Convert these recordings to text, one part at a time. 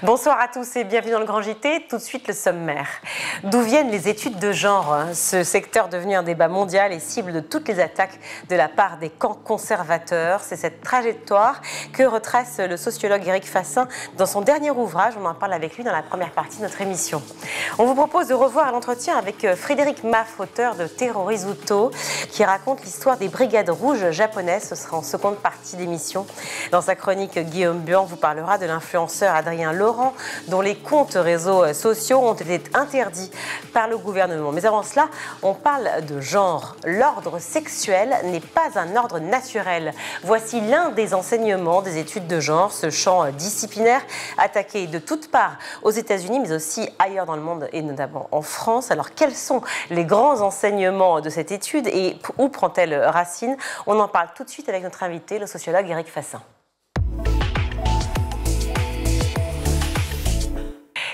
Bonsoir à tous et bienvenue dans le Grand JT. Tout de suite le sommaire. D'où viennent les études de genre? Ce secteur devenu un débat mondial et cible de toutes les attaques de la part des camps conservateurs. C'est cette trajectoire que retrace le sociologue Éric Fassin dans son dernier ouvrage. On en parle avec lui dans la première partie de notre émission. On vous propose de revoir l'entretien avec Frédéric Maff, auteur de Terrorizuto, qui raconte l'histoire des brigades rouges japonaises. Ce sera en seconde partie d'émission. Dans sa chronique, Guillaume Buan vous parlera de l'influenceur Adrien Laurent, dont les comptes réseaux sociaux ont été interdits par le gouvernement. Mais avant cela, on parle de genre. L'ordre sexuel n'est pas un ordre naturel. Voici l'un des enseignements des études de genre, ce champ disciplinaire attaqué de toutes parts aux États-Unis, mais aussi ailleurs dans le monde et notamment en France. Alors, quels sont les grands enseignements de cette étude et où prend-elle racine? On en parle tout de suite avec notre invité, le sociologue Éric Fassin.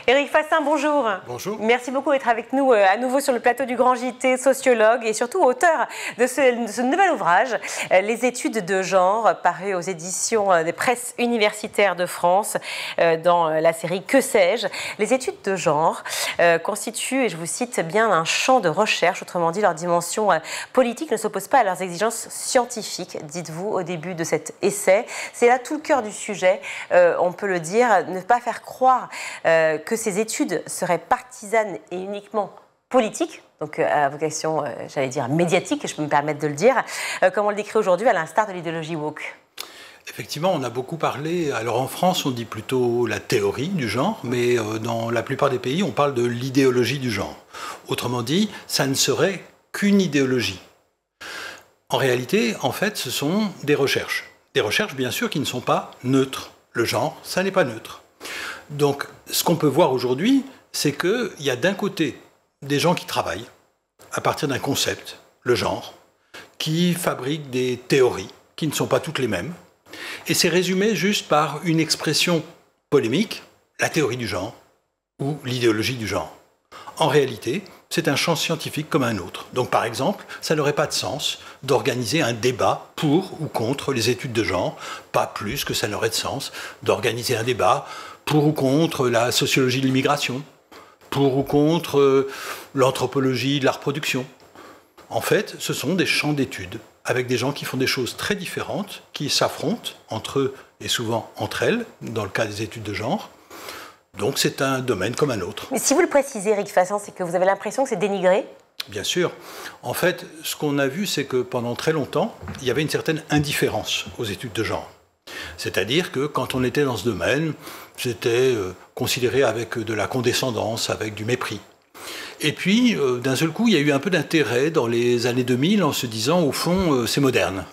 Éric Fassin, bonjour. Bonjour. Merci beaucoup d'être avec nous à nouveau sur le plateau du Grand JT, sociologue et surtout auteur de ce nouvel ouvrage, Les études de genre, paru aux éditions des presses universitaires de France dans la série Que sais-je. Les études de genre constituent, et je vous cite bien, un champ de recherche, autrement dit leur dimension politique ne s'oppose pas à leurs exigences scientifiques, dites-vous au début de cet essai. C'est là tout le cœur du sujet, on peut le dire, ne pas faire croire que ces études seraient partisanes et uniquement politiques, donc à vocation, j'allais dire, médiatique, je peux me permettre de le dire, comme on le décrit aujourd'hui, à l'instar de l'idéologie woke. Effectivement, on a beaucoup parlé, alors en France on dit plutôt la théorie du genre, mais dans la plupart des pays on parle de l'idéologie du genre. Autrement dit, ça ne serait qu'une idéologie. En réalité, en fait, ce sont des recherches. Des recherches, bien sûr, qui ne sont pas neutres. Le genre, ça n'est pas neutre. Donc, ce qu'on peut voir aujourd'hui, c'est qu'il y a d'un côté des gens qui travaillent à partir d'un concept, le genre, qui fabriquent des théories qui ne sont pas toutes les mêmes. Et c'est résumé juste par une expression polémique, la théorie du genre ou l'idéologie du genre. En réalité, c'est un champ scientifique comme un autre. Donc, par exemple, ça n'aurait pas de sens d'organiser un débat pour ou contre les études de genre, pas plus que ça n'aurait de sens d'organiser un débat pour ou contre la sociologie de l'immigration, pour ou contre l'anthropologie de la reproduction. En fait, ce sont des champs d'études, avec des gens qui font des choses très différentes, qui s'affrontent entre eux et souvent entre elles, dans le cas des études de genre. Donc c'est un domaine comme un autre. Mais si vous le précisez, Éric Fassin, c'est que vous avez l'impression que c'est dénigré? Bien sûr. En fait, ce qu'on a vu, c'est que pendant très longtemps, il y avait une certaine indifférence aux études de genre. C'est-à-dire que quand on était dans ce domaine, c'était considéré avec de la condescendance, avec du mépris. Et puis, d'un seul coup, il y a eu un peu d'intérêt dans les années 2000 en se disant, au fond, c'est moderne.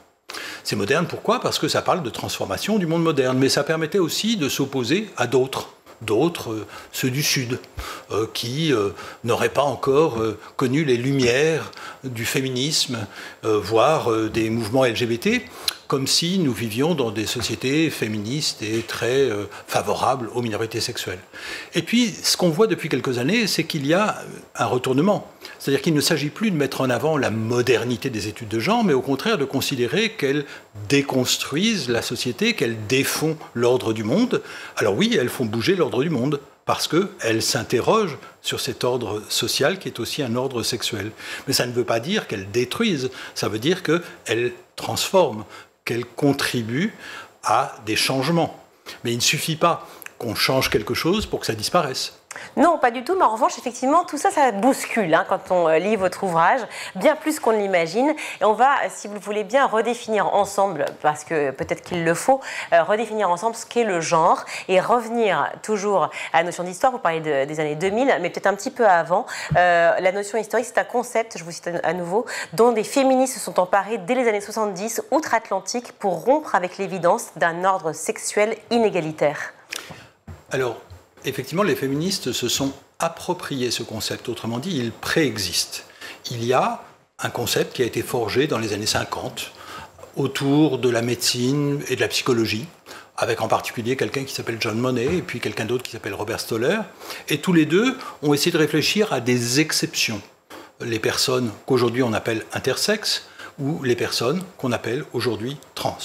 C'est moderne, pourquoi? Parce que ça parle de transformation du monde moderne, mais ça permettait aussi de s'opposer à d'autres, ceux du Sud, qui n'auraient pas encore connu les lumières du féminisme, voire des mouvements LGBT, comme si nous vivions dans des sociétés féministes et très favorables aux minorités sexuelles. Et puis, ce qu'on voit depuis quelques années, c'est qu'il y a un retournement. C'est-à-dire qu'il ne s'agit plus de mettre en avant la modernité des études de genre, mais au contraire de considérer qu'elles déconstruisent la société, qu'elles défont l'ordre du monde. Alors oui, elles font bouger l'ordre du monde, parce qu'elles s'interrogent sur cet ordre social qui est aussi un ordre sexuel. Mais ça ne veut pas dire qu'elles détruisent, ça veut dire qu'elles transforment, qu'elles contribuent à des changements. Mais il ne suffit pas qu'on change quelque chose pour que ça disparaisse. Non, pas du tout, mais en revanche, effectivement, tout ça, ça bouscule quand on lit votre ouvrage, bien plus qu'on ne l'imagine. Et on va, si vous le voulez bien, redéfinir ensemble, parce que peut-être qu'il le faut, redéfinir ensemble ce qu'est le genre et revenir toujours à la notion d'histoire. Vous parlez des années 2000, mais peut-être un petit peu avant. La notion historique, c'est un concept, je vous cite à nouveau, dont des féministes se sont emparés dès les années 70, outre-Atlantique, pour rompre avec l'évidence d'un ordre sexuel inégalitaire. Alors, effectivement, les féministes se sont appropriés ce concept. Autrement dit, il préexiste. Il y a un concept qui a été forgé dans les années 50 autour de la médecine et de la psychologie, avec en particulier quelqu'un qui s'appelle John Monnet et puis quelqu'un d'autre qui s'appelle Robert Stoller. Et tous les deux ont essayé de réfléchir à des exceptions. Les personnes qu'aujourd'hui on appelle intersexes ou les personnes qu'on appelle aujourd'hui trans.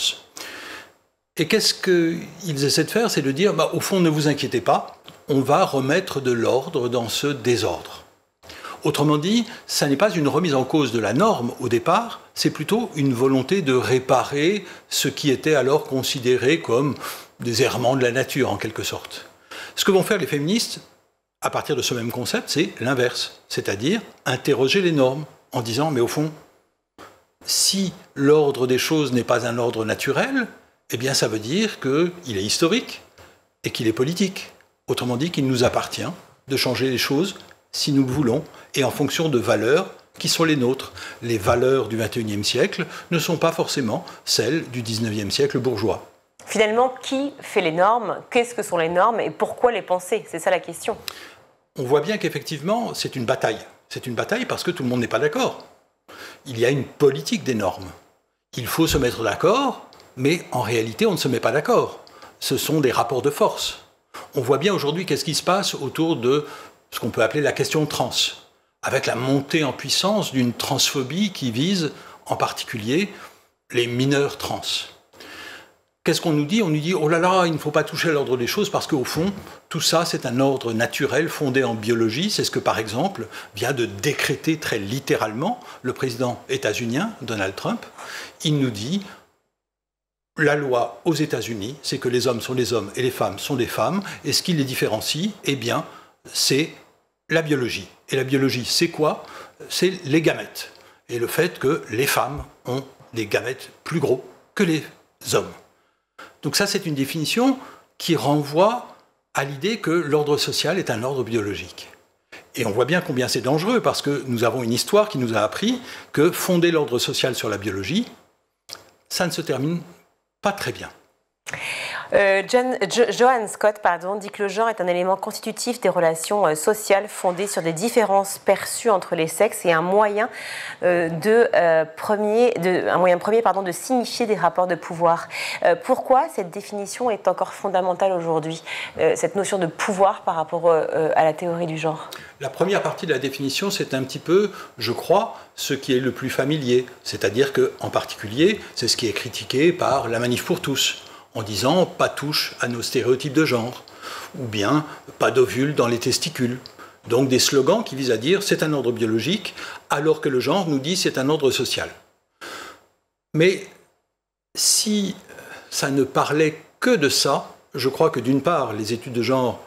Et qu'est-ce qu'ils essaient de faire? C'est de dire, au fond, ne vous inquiétez pas, on va remettre de l'ordre dans ce désordre. Autrement dit, ça n'est pas une remise en cause de la norme au départ, c'est plutôt une volonté de réparer ce qui était alors considéré comme des errements de la nature, en quelque sorte. Ce que vont faire les féministes, à partir de ce même concept, c'est l'inverse, c'est-à-dire interroger les normes en disant, mais au fond, si l'ordre des choses n'est pas un ordre naturel, eh bien ça veut dire qu'il est historique et qu'il est politique. Autrement dit, qu'il nous appartient de changer les choses si nous le voulons, et en fonction de valeurs qui sont les nôtres. Les valeurs du XXIe siècle ne sont pas forcément celles du XIXe siècle bourgeois. Finalement, qui fait les normes? Qu'est-ce que sont les normes et pourquoi les penser? C'est ça la question. On voit bien qu'effectivement, c'est une bataille. C'est une bataille parce que tout le monde n'est pas d'accord. Il y a une politique des normes. Il faut se mettre d'accord, mais en réalité, on ne se met pas d'accord. Ce sont des rapports de force. On voit bien aujourd'hui qu'est-ce qui se passe autour de ce qu'on peut appeler la question trans, avec la montée en puissance d'une transphobie qui vise en particulier les mineurs trans. Qu'est-ce qu'on nous dit? On nous dit « Oh là là, il ne faut pas toucher à l'ordre des choses parce qu'au fond, tout ça, c'est un ordre naturel fondé en biologie. » C'est ce que, par exemple, vient de décréter très littéralement le président états-unien, Donald Trump. Il nous dit « La loi aux États-Unis, c'est que les hommes sont des hommes et les femmes sont des femmes. Et ce qui les différencie, eh bien, c'est la biologie. Et la biologie, c'est quoi? C'est les gamètes. Et le fait que les femmes ont des gamètes plus gros que les hommes. » Donc ça, c'est une définition qui renvoie à l'idée que l'ordre social est un ordre biologique. Et on voit bien combien c'est dangereux, parce que nous avons une histoire qui nous a appris que fonder l'ordre social sur la biologie, ça ne se termine pas très bien. Joan Scott dit que le genre est un élément constitutif des relations sociales fondées sur des différences perçues entre les sexes et un moyen premier de signifier des rapports de pouvoir. Pourquoi cette définition est encore fondamentale aujourd'hui, cette notion de pouvoir par rapport à la théorie du genre? La première partie de la définition, c'est un petit peu, je crois, ce qui est le plus familier. C'est-à-dire qu'en particulier, c'est ce qui est critiqué par la Manif pour tous, en disant « pas touche à nos stéréotypes de genre » ou bien « pas d'ovules dans les testicules ». Donc des slogans qui visent à dire « c'est un ordre biologique » alors que le genre nous dit « c'est un ordre social ». Mais si ça ne parlait que de ça, je crois que d'une part, les études de genre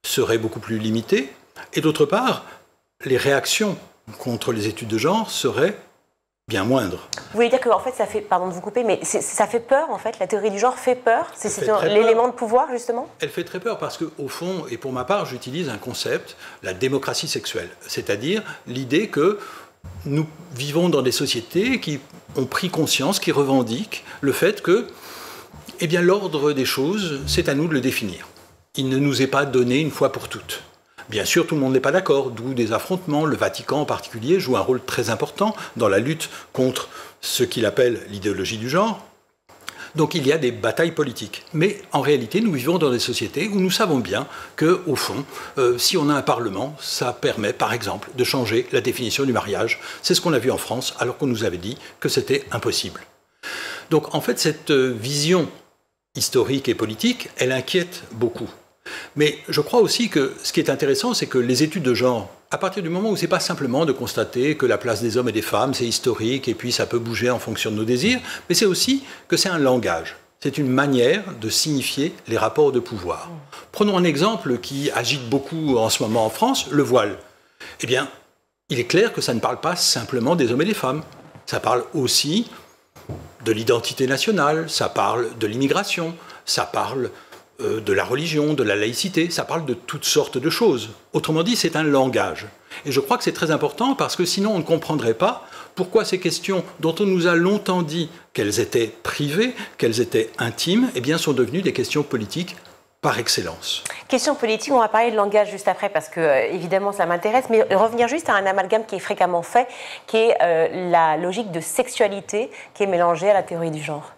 seraient beaucoup plus limitées et d'autre part, les réactions contre les études de genre seraient bien moindre. Vous voulez dire que en fait, ça fait, pardon de vous couper, mais ça fait peur en fait, la théorie du genre fait peur? C'est l'élément de pouvoir justement? Elle fait très peur parce qu'au fond, et pour ma part, j'utilise un concept, la démocratie sexuelle, c'est-à-dire l'idée que nous vivons dans des sociétés qui ont pris conscience, qui revendiquent le fait que eh bien, l'ordre des choses, c'est à nous de le définir. Il ne nous est pas donné une fois pour toutes. Bien sûr, tout le monde n'est pas d'accord, d'où des affrontements. Le Vatican en particulier joue un rôle très important dans la lutte contre ce qu'il appelle l'idéologie du genre. Donc il y a des batailles politiques. Mais en réalité, nous vivons dans des sociétés où nous savons bien qu'au fond, si on a un parlement, ça permet par exemple de changer la définition du mariage. C'est ce qu'on a vu en France alors qu'on nous avait dit que c'était impossible. Donc en fait, cette vision historique et politique, elle inquiète beaucoup. Mais je crois aussi que ce qui est intéressant, c'est que les études de genre, à partir du moment où ce n'est pas simplement de constater que la place des hommes et des femmes, c'est historique et puis ça peut bouger en fonction de nos désirs, mais c'est aussi que c'est un langage. C'est une manière de signifier les rapports de pouvoir. Prenons un exemple qui agite beaucoup en ce moment en France, le voile. Eh bien, il est clair que ça ne parle pas simplement des hommes et des femmes. Ça parle aussi de l'identité nationale, ça parle de l'immigration, ça parle de la religion, de la laïcité, ça parle de toutes sortes de choses. Autrement dit, c'est un langage. Et je crois que c'est très important parce que sinon on ne comprendrait pas pourquoi ces questions dont on nous a longtemps dit qu'elles étaient privées, qu'elles étaient intimes, eh bien, sont devenues des questions politiques par excellence. Question politique, on va parler de langage juste après parce que évidemment ça m'intéresse, mais revenir juste à un amalgame qui est fréquemment fait, qui est la logique de sexualité qui est mélangée à la théorie du genre.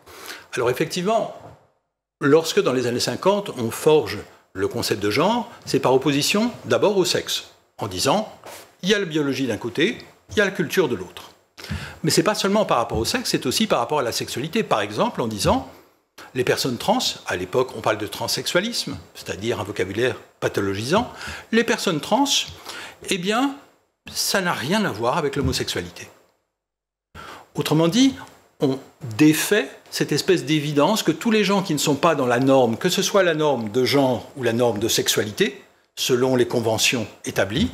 Alors effectivement, lorsque dans les années 50, on forge le concept de genre, c'est par opposition d'abord au sexe, en disant il y a la biologie d'un côté, il y a la culture de l'autre. Mais ce n'est pas seulement par rapport au sexe, c'est aussi par rapport à la sexualité. Par exemple, en disant Les personnes trans, à l'époque on parle de transsexualisme, c'est-à-dire un vocabulaire pathologisant, les personnes trans, eh bien, ça n'a rien à voir avec l'homosexualité. Autrement dit, on défait cette espèce d'évidence que tous les gens qui ne sont pas dans la norme, que ce soit la norme de genre ou la norme de sexualité, selon les conventions établies,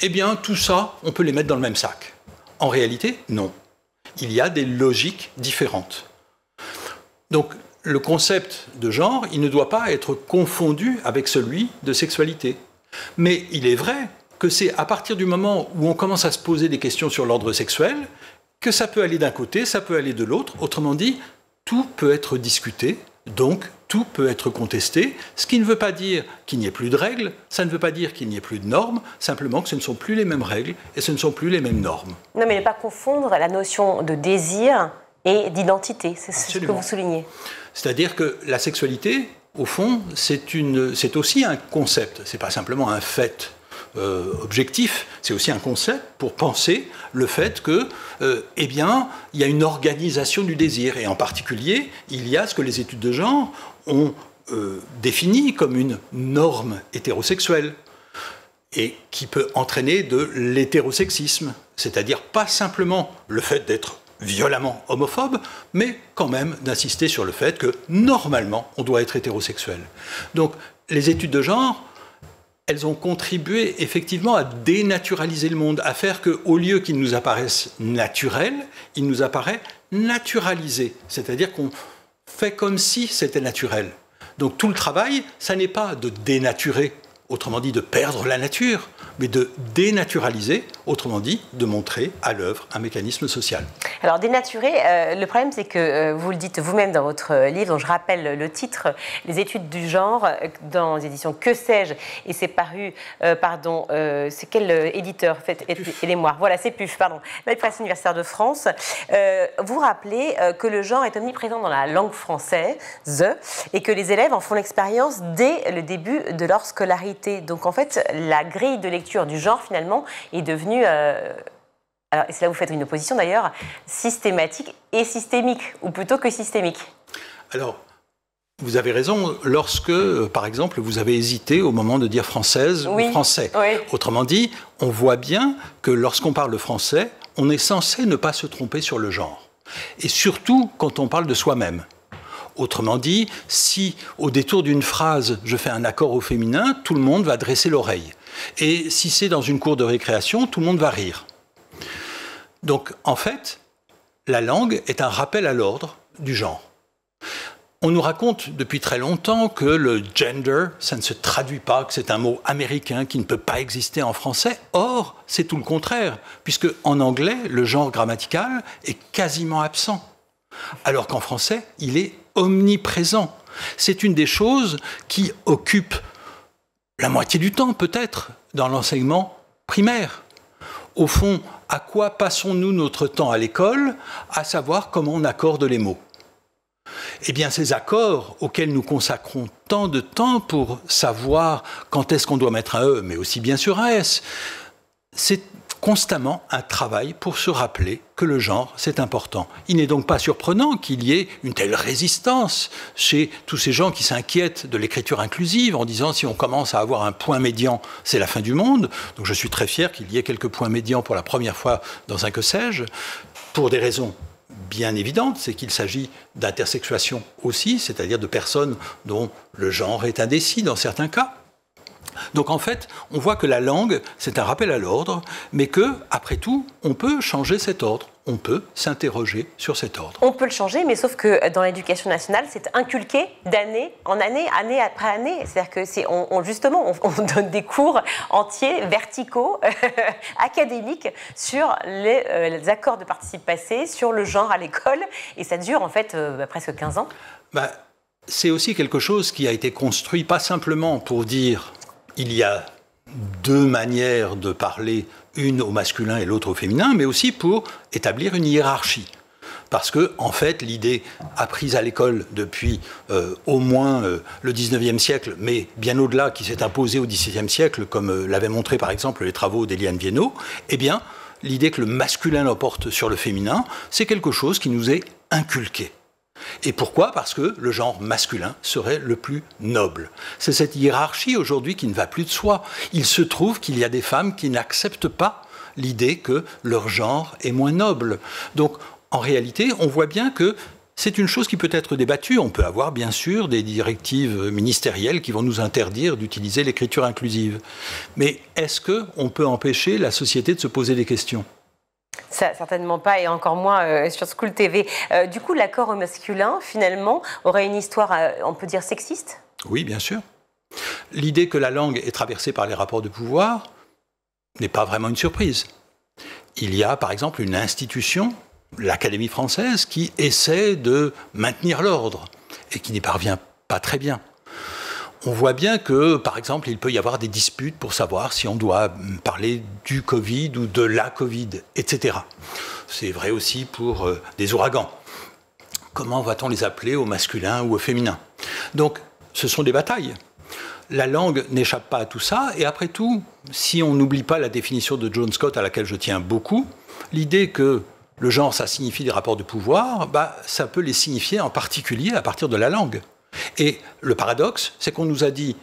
eh bien, tout ça, on peut les mettre dans le même sac. En réalité, non. Il y a des logiques différentes. Donc, le concept de genre, il ne doit pas être confondu avec celui de sexualité. Mais il est vrai que c'est à partir du moment où on commence à se poser des questions sur l'ordre sexuel que ça peut aller d'un côté, ça peut aller de l'autre. Autrement dit, tout peut être discuté, donc tout peut être contesté, ce qui ne veut pas dire qu'il n'y ait plus de règles, ça ne veut pas dire qu'il n'y ait plus de normes, simplement que ce ne sont plus les mêmes règles et ce ne sont plus les mêmes normes. Non, mais ne pas confondre la notion de désir et d'identité, c'est ce que vous soulignez. C'est-à-dire que la sexualité, au fond, c'est aussi un concept, c'est pas simplement un fait objectif, c'est aussi un concept pour penser le fait que, eh bien, il y a une organisation du désir, et en particulier, il y a ce que les études de genre ont défini comme une norme hétérosexuelle, et qui peut entraîner de l'hétérosexisme, c'est-à-dire pas simplement le fait d'être violemment homophobe, mais quand même d'insister sur le fait que, normalement, on doit être hétérosexuel. Donc, les études de genre, elles ont contribué effectivement à dénaturaliser le monde, à faire qu'au lieu qu'il nous apparaisse naturel, il nous apparaît naturalisé, c'est-à-dire qu'on fait comme si c'était naturel. Donc tout le travail, ça n'est pas de dénaturer, autrement dit de perdre la nature, mais de dénaturaliser, autrement dit de montrer à l'œuvre un mécanisme social. Alors dénaturer, le problème c'est que vous le dites vous-même dans votre livre, dont je rappelle le titre, Les études du genre, dans les éditions Que sais-je, et c'est paru, c'est quel éditeur, aidez-moi, voilà, c'est PUF, pardon, la Presse universitaire de France. Vous rappelez que le genre est omniprésent dans la langue française et que les élèves en font l'expérience dès le début de leur scolarité. Donc en fait, la grille de lecture du genre finalement est devenue... Alors, et c'est là où vous faites une opposition d'ailleurs, systématique et systémique, ou plutôt que systémique. Alors, vous avez raison, lorsque, par exemple, vous avez hésité au moment de dire française ou français. Oui. Autrement dit, on voit bien que lorsqu'on parle français, on est censé ne pas se tromper sur le genre. Et surtout quand on parle de soi-même. Autrement dit, si au détour d'une phrase, je fais un accord au féminin, tout le monde va dresser l'oreille. Et si c'est dans une cour de récréation, tout le monde va rire. Donc, en fait, la langue est un rappel à l'ordre du genre. On nous raconte depuis très longtemps que le gender, ça ne se traduit pas, que c'est un mot américain qui ne peut pas exister en français. Or, c'est tout le contraire, puisque en anglais, le genre grammatical est quasiment absent, alors qu'en français, il est omniprésent. C'est une des choses qui occupe la moitié du temps, peut-être, dans l'enseignement primaire. Au fond, à quoi passons-nous notre temps à l'école? À savoir comment on accorde les mots. Eh bien, ces accords auxquels nous consacrons tant de temps pour savoir quand est-ce qu'on doit mettre un E, mais aussi bien sûr un S, c'est constamment un travail pour se rappeler que le genre, c'est important. Il n'est donc pas surprenant qu'il y ait une telle résistance chez tous ces gens qui s'inquiètent de l'écriture inclusive en disant si on commence à avoir un point médian, c'est la fin du monde. Donc je suis très fier qu'il y ait quelques points médians pour la première fois dans un que sais-je, pour des raisons bien évidentes, c'est qu'il s'agit d'intersexuation aussi, c'est-à-dire de personnes dont le genre est indécis dans certains cas. Donc en fait, on voit que la langue, c'est un rappel à l'ordre, mais que, après tout, on peut changer cet ordre. On peut s'interroger sur cet ordre. On peut le changer, mais sauf que dans l'éducation nationale, c'est inculqué d'année en année, année après année. C'est-à-dire que justement, on donne des cours entiers, verticaux, académiques, sur les accords de participe passé, sur le genre à l'école, et ça dure en fait presque 15 ans. C'est aussi quelque chose qui a été construit, pas simplement pour dire il y a deux manières de parler, une au masculin et l'autre au féminin, mais aussi pour établir une hiérarchie. Parce que, en fait, l'idée apprise à l'école depuis au moins le 19e siècle, mais bien au-delà, qui s'est imposée au 17e siècle, comme l'avaient montré par exemple les travaux d'Eliane Viennot, eh bien, l'idée que le masculin l'emporte sur le féminin, c'est quelque chose qui nous est inculqué. Et pourquoi? Parce que le genre masculin serait le plus noble. C'est cette hiérarchie aujourd'hui qui ne va plus de soi. Il se trouve qu'il y a des femmes qui n'acceptent pas l'idée que leur genre est moins noble. Donc, en réalité, on voit bien que c'est une chose qui peut être débattue. On peut avoir, bien sûr, des directives ministérielles qui vont nous interdire d'utiliser l'écriture inclusive. Mais est-ce qu'on peut empêcher la société de se poser des questions? Ça, certainement pas, et encore moins sur School TV. Du coup, l'accord au masculin, finalement, aurait une histoire, on peut dire, sexiste? Oui, bien sûr. L'idée que la langue est traversée par les rapports de pouvoir n'est pas vraiment une surprise. Il y a, par exemple, une institution, l'Académie française, qui essaie de maintenir l'ordre et qui n'y parvient pas très bien. On voit bien que, par exemple, il peut y avoir des disputes pour savoir si on doit parler du Covid ou de la Covid, etc. C'est vrai aussi pour des ouragans. Comment va-t-on les appeler au masculin ou au féminin? Donc, ce sont des batailles. La langue n'échappe pas à tout ça. Et après tout, si on n'oublie pas la définition de John Scott, à laquelle je tiens beaucoup, l'idée que le genre, ça signifie des rapports de pouvoir, ça peut les signifier en particulier à partir de la langue. Et le paradoxe, c'est qu'on nous a dit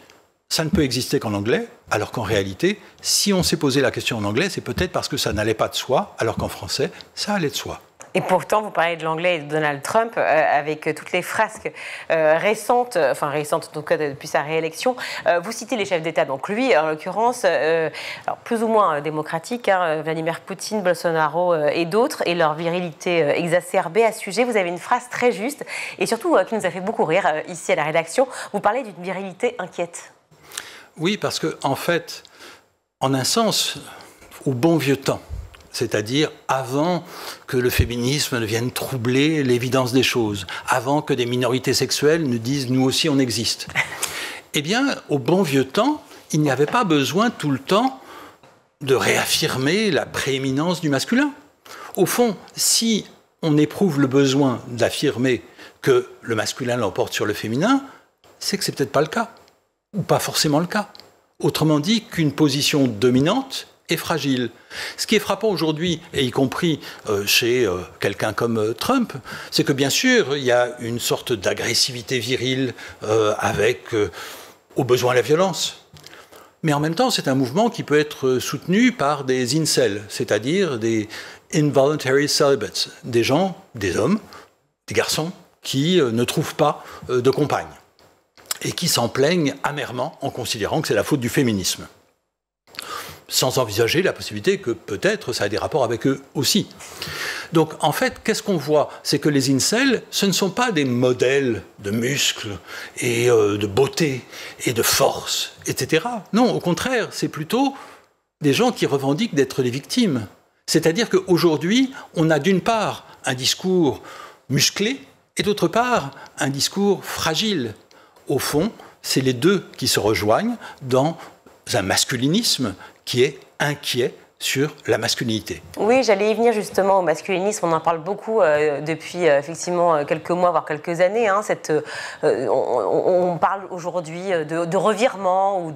ça ne peut exister qu'en anglais, alors qu'en réalité, si on s'est posé la question en anglais, c'est peut-être parce que ça n'allait pas de soi, alors qu'en français, ça allait de soi. Et pourtant, vous parlez de l'anglais et de Donald Trump, avec toutes les frasques récentes, en tout cas depuis sa réélection. Vous citez les chefs d'État, donc lui, en l'occurrence, alors plus ou moins démocratique, Vladimir Poutine, Bolsonaro et d'autres, et leur virilité exacerbée à ce sujet. Vous avez une phrase très juste, et surtout qui nous a fait beaucoup rire ici à la rédaction. Vous parlez d'une virilité inquiète. Oui, parce que en fait, en un sens, au bon vieux temps, c'est-à-dire avant que le féminisme ne vienne troubler l'évidence des choses, avant que des minorités sexuelles ne disent « nous aussi on existe ». Eh bien, au bon vieux temps, il n'y avait pas besoin tout le temps de réaffirmer la prééminence du masculin. Au fond, si on éprouve le besoin d'affirmer que le masculin l'emporte sur le féminin, c'est que c'est peut-être pas le cas, ou pas forcément le cas. Autrement dit, qu'une position dominante est fragile. Ce qui est frappant aujourd'hui, et y compris chez quelqu'un comme Trump, c'est que bien sûr, il y a une sorte d'agressivité virile avec, au besoin, la violence. Mais en même temps, c'est un mouvement qui peut être soutenu par des incels, c'est-à-dire des involuntary celibates, des gens, des hommes, des garçons, qui ne trouvent pas de compagne et qui s'en plaignent amèrement en considérant que c'est la faute du féminisme, sans envisager la possibilité que peut-être ça a des rapports avec eux aussi. Donc en fait, qu'est-ce qu'on voit? C'est que les incels, ce ne sont pas des modèles de muscles et de beauté et de force, etc. Non, au contraire, c'est plutôt des gens qui revendiquent d'être les victimes. C'est-à-dire qu'aujourd'hui, on a d'une part un discours musclé et d'autre part un discours fragile. Au fond, c'est les deux qui se rejoignent dans un masculinisme qui est inquiet sur la masculinité. Oui, j'allais y venir justement au masculinisme. On en parle beaucoup depuis effectivement quelques mois, voire quelques années. On parle aujourd'hui de revirement ou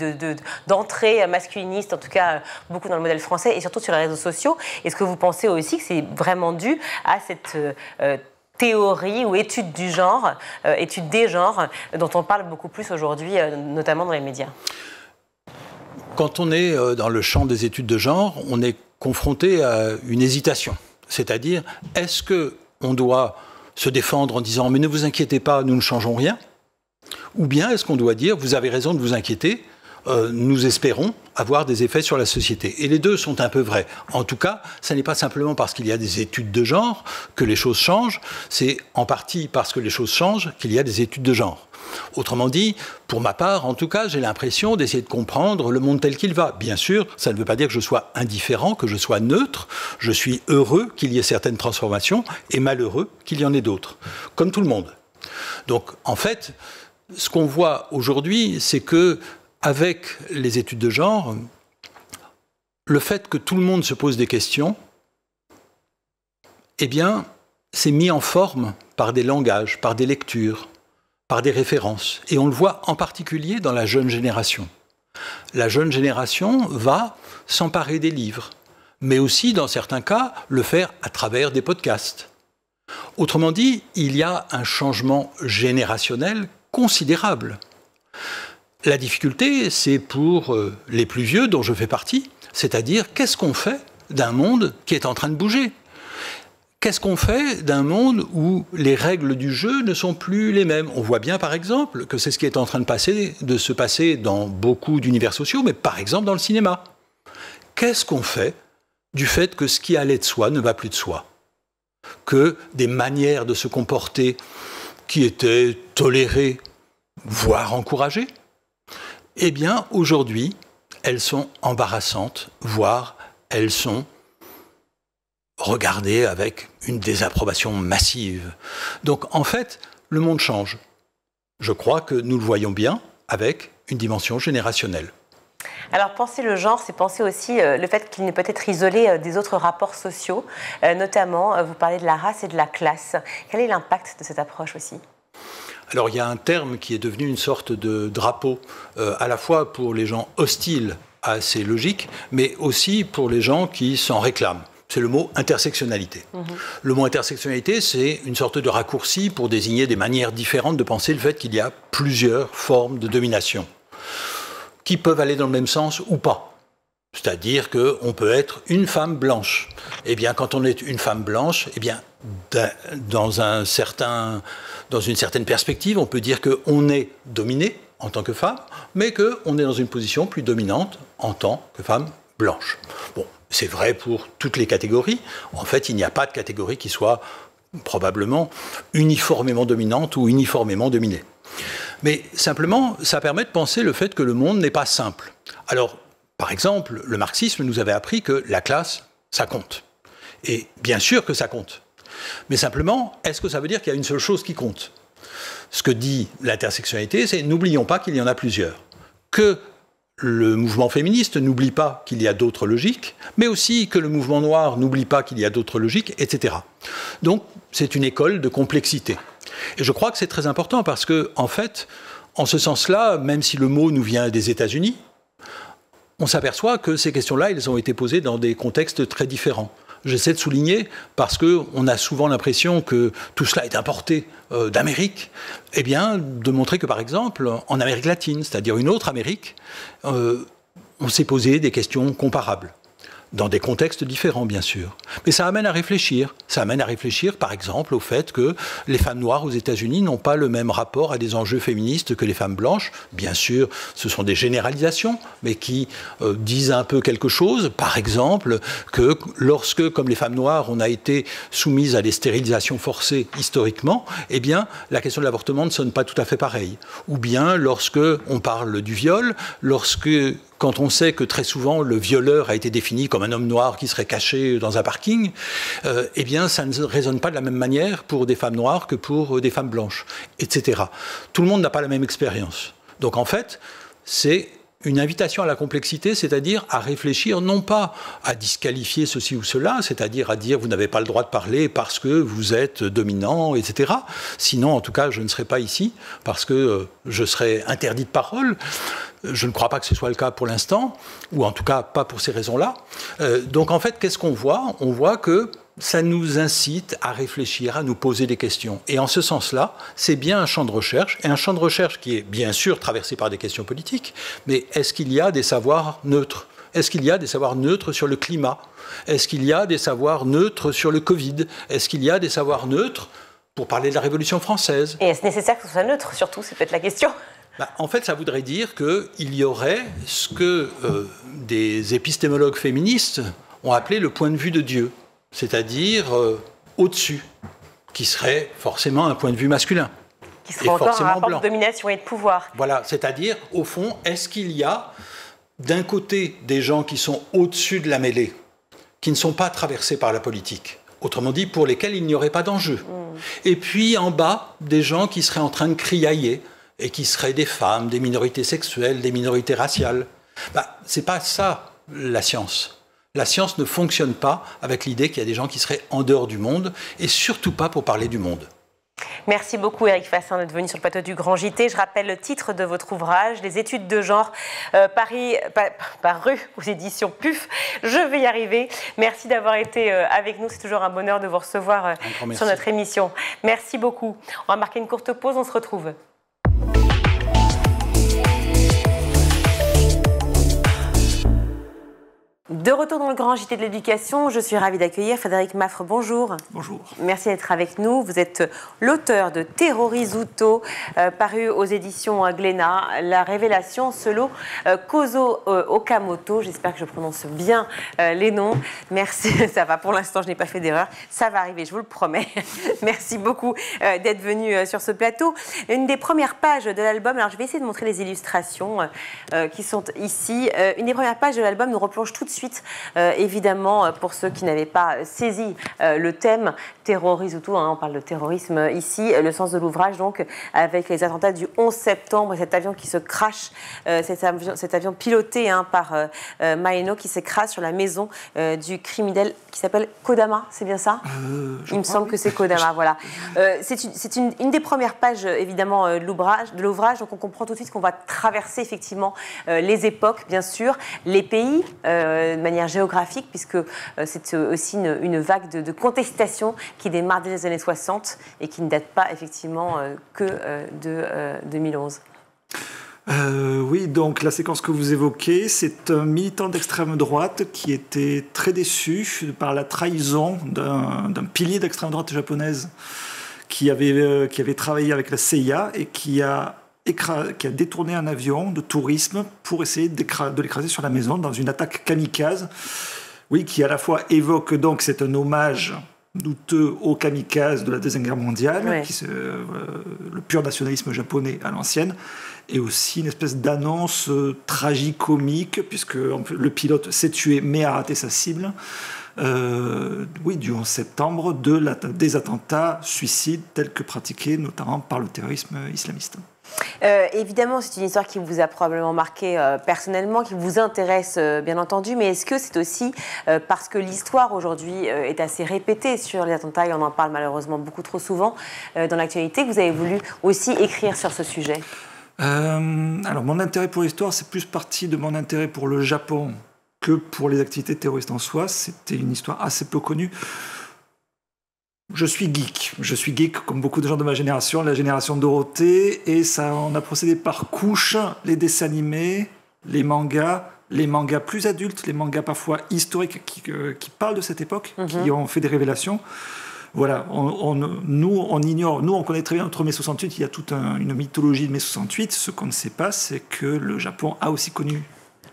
d'entrée masculiniste, en tout cas beaucoup dans le modèle français et surtout sur les réseaux sociaux. Est-ce que vous pensez aussi que c'est vraiment dû à cette théorie ou étude du genre, étude des genres, dont on parle beaucoup plus aujourd'hui, notamment dans les médias? Quand on est dans le champ des études de genre, on est confronté à une hésitation. C'est-à-dire, est-ce qu'on doit se défendre en disant « mais ne vous inquiétez pas, nous ne changeons rien » ou bien est-ce qu'on doit dire « vous avez raison de vous inquiéter, nous espérons avoir des effets sur la société ». Et les deux sont un peu vrais. En tout cas, ce n'est pas simplement parce qu'il y a des études de genre que les choses changent, c'est en partie parce que les choses changent qu'il y a des études de genre. Autrement dit, pour ma part, en tout cas, j'ai l'impression d'essayer de comprendre le monde tel qu'il va. Bien sûr, ça ne veut pas dire que je sois indifférent, que je sois neutre. Je suis heureux qu'il y ait certaines transformations et malheureux qu'il y en ait d'autres, comme tout le monde. Donc, en fait, ce qu'on voit aujourd'hui, c'est que avec les études de genre, le fait que tout le monde se pose des questions, eh bien, c'est mis en forme par des langages, par des lectures, par des références. Et on le voit en particulier dans la jeune génération. La jeune génération va s'emparer des livres, mais aussi, dans certains cas, le faire à travers des podcasts. Autrement dit, il y a un changement générationnel considérable. La difficulté, c'est pour les plus vieux, dont je fais partie, c'est-à-dire qu'est-ce qu'on fait d'un monde qui est en train de bouger ? Qu'est-ce qu'on fait d'un monde où les règles du jeu ne sont plus les mêmes ? On voit bien, par exemple, que c'est ce qui est en train de se passer dans beaucoup d'univers sociaux, mais par exemple dans le cinéma. Qu'est-ce qu'on fait du fait que ce qui allait de soi ne va plus de soi ? Que des manières de se comporter qui étaient tolérées, voire encouragées, eh bien, aujourd'hui, elles sont embarrassantes, voire elles sont regardées avec une désapprobation massive. Donc, en fait, le monde change. Je crois que nous le voyons bien avec une dimension générationnelle. Alors, penser le genre, c'est penser aussi le fait qu'il n'est peut-être isolé des autres rapports sociaux, notamment, vous parlez de la race et de la classe. Quel est l'impact de cette approche aussi ? Alors, il y a un terme qui est devenu une sorte de drapeau, à la fois pour les gens hostiles à ces logiques, mais aussi pour les gens qui s'en réclament. C'est le mot intersectionnalité. Le mot intersectionnalité, c'est une sorte de raccourci pour désigner des manières différentes de penser le fait qu'il y a plusieurs formes de domination, qui peuvent aller dans le même sens ou pas. C'est-à-dire qu'on peut être une femme blanche. Eh bien, quand on est une femme blanche, eh bien, dans une certaine perspective, on peut dire qu'on est dominé en tant que femme, mais qu'on est dans une position plus dominante en tant que femme blanche. Bon, c'est vrai pour toutes les catégories. En fait, il n'y a pas de catégorie qui soit probablement uniformément dominante ou uniformément dominée. Mais simplement, ça permet de penser le fait que le monde n'est pas simple. Alors, par exemple, le marxisme nous avait appris que la classe, ça compte. Et bien sûr que ça compte. Mais simplement, est-ce que ça veut dire qu'il y a une seule chose qui compte ? Ce que dit l'intersectionnalité, c'est n'oublions pas qu'il y en a plusieurs. Que le mouvement féministe n'oublie pas qu'il y a d'autres logiques, mais aussi que le mouvement noir n'oublie pas qu'il y a d'autres logiques, etc. Donc, c'est une école de complexité. Et je crois que c'est très important parce que, en fait, en ce sens-là, même si le mot nous vient des États-Unis, on s'aperçoit que ces questions-là, elles ont été posées dans des contextes très différents. J'essaie de souligner parce qu'on a souvent l'impression que tout cela est importé d'Amérique, eh bien, de montrer que, par exemple, en Amérique latine, c'est-à-dire une autre Amérique, on s'est posé des questions comparables. Dans des contextes différents, bien sûr. Mais ça amène à réfléchir. Ça amène à réfléchir, par exemple, au fait que les femmes noires aux États-Unis n'ont pas le même rapport à des enjeux féministes que les femmes blanches. Bien sûr, ce sont des généralisations, mais qui disent un peu quelque chose. Par exemple, que lorsque, comme les femmes noires, on a été soumises à des stérilisations forcées historiquement, eh bien, la question de l'avortement ne sonne pas tout à fait pareil. Ou bien, lorsque on parle du viol, quand on sait que très souvent le violeur a été défini comme un homme noir qui serait caché dans un parking, eh bien ça ne résonne pas de la même manière pour des femmes noires que pour des femmes blanches, etc. Tout le monde n'a pas la même expérience. Donc en fait, c'est une invitation à la complexité, c'est-à-dire à réfléchir non pas à disqualifier ceci ou cela, c'est-à-dire à dire vous n'avez pas le droit de parler parce que vous êtes dominant, etc. Sinon, en tout cas, je ne serai pas ici parce que je serai interdit de parole. Je ne crois pas que ce soit le cas pour l'instant, ou en tout cas pas pour ces raisons-là. Donc en fait, qu'est-ce qu'on voit ? On voit que ça nous incite à réfléchir, à nous poser des questions. Et en ce sens-là, c'est bien un champ de recherche, et un champ de recherche qui est bien sûr traversé par des questions politiques, mais est-ce qu'il y a des savoirs neutres ? Est-ce qu'il y a des savoirs neutres sur le climat ? Est-ce qu'il y a des savoirs neutres sur le Covid ? Est-ce qu'il y a des savoirs neutres pour parler de la Révolution française ? Et est-ce nécessaire que ce soit neutre, surtout, c'est peut-être la question ? En fait, ça voudrait dire qu'il y aurait ce que des épistémologues féministes ont appelé le point de vue de Dieu, c'est-à-dire au-dessus, qui serait forcément un point de vue masculin. Qui serait encore un rapport de domination et de pouvoir. Voilà, c'est-à-dire, au fond, est-ce qu'il y a d'un côté des gens qui sont au-dessus de la mêlée, qui ne sont pas traversés par la politique, autrement dit, pour lesquels il n'y aurait pas d'enjeu, et puis en bas, des gens qui seraient en train de criailler, et qui seraient des femmes, des minorités sexuelles, des minorités raciales. C'est pas ça, la science. La science ne fonctionne pas avec l'idée qu'il y a des gens qui seraient en dehors du monde, et surtout pas pour parler du monde. Merci beaucoup Éric Fassin d'être venu sur le plateau du Grand JT. Je rappelle le titre de votre ouvrage, Les études de genre, paru aux éditions PUF. Je vais y arriver. Merci d'avoir été avec nous. C'est toujours un bonheur de vous recevoir sur notre émission. Merci beaucoup. On va marquer une courte pause, on se retrouve. De retour dans le Grand JT de l'éducation, je suis ravie d'accueillir Frédéric Maffre. Bonjour. Bonjour. Merci d'être avec nous. Vous êtes l'auteur de Terrorizuto, paru aux éditions Glénat, la révélation selon Kozo Okamoto. J'espère que je prononce bien les noms. Merci, ça va. Pour l'instant, je n'ai pas fait d'erreur. Ça va arriver, je vous le promets. Merci beaucoup d'être venu sur ce plateau. Une des premières pages de l'album, alors je vais essayer de montrer les illustrations qui sont ici. Une des premières pages de l'album nous replonge tout de suite, évidemment, pour ceux qui n'avaient pas saisi le thème Terrorizuto, on parle de terrorisme ici, le sens de l'ouvrage, donc, avec les attentats du 11 septembre, cet avion qui se crache, cet avion piloté par Maeno qui s'écrase sur la maison du criminel qui s'appelle Kodama, c'est bien ça? Il me semble que c'est Kodama, voilà. C'est une des premières pages, évidemment, de l'ouvrage, donc on comprend tout de suite qu'on va traverser, effectivement, les époques, bien sûr, les pays, de manière géographique, puisque c'est aussi une vague de contestation qui démarre dès les années 60 et qui ne date pas effectivement que de 2011. Oui, donc la séquence que vous évoquez, c'est un militant d'extrême droite qui était très déçu par la trahison d'un pilier d'extrême droite japonaise qui avait travaillé avec la CIA et qui a détourné un avion de tourisme pour essayer de l'écraser sur la maison dans une attaque kamikaze. Oui, qui à la fois évoque, donc c'est un hommage douteux aux kamikazes de la Deuxième Guerre mondiale, ouais. Le pur nationalisme japonais à l'ancienne, et aussi une espèce d'annonce tragicomique, puisque le pilote s'est tué mais a raté sa cible. Du 11 septembre, des attentats suicides tels que pratiqués notamment par le terrorisme islamiste. Évidemment, c'est une histoire qui vous a probablement marqué personnellement, qui vous intéresse bien entendu, mais est-ce que c'est aussi parce que l'histoire aujourd'hui est assez répétée sur les attentats, et on en parle malheureusement beaucoup trop souvent dans l'actualité, que vous avez voulu aussi écrire sur ce sujet? Alors, mon intérêt pour l'histoire, c'est plus parti de mon intérêt pour le Japon que pour les activités terroristes en soi. C'était une histoire assez peu connue. Je suis geek comme beaucoup de gens de ma génération, la génération Dorothée, et on a procédé par couches, les dessins animés, les mangas plus adultes, les mangas parfois historiques qui parlent de cette époque, qui ont fait des révélations. Voilà, nous on connaît très bien notre mai 68, il y a toute une mythologie de mai 68. Ce qu'on ne sait pas, c'est que le Japon a aussi connu.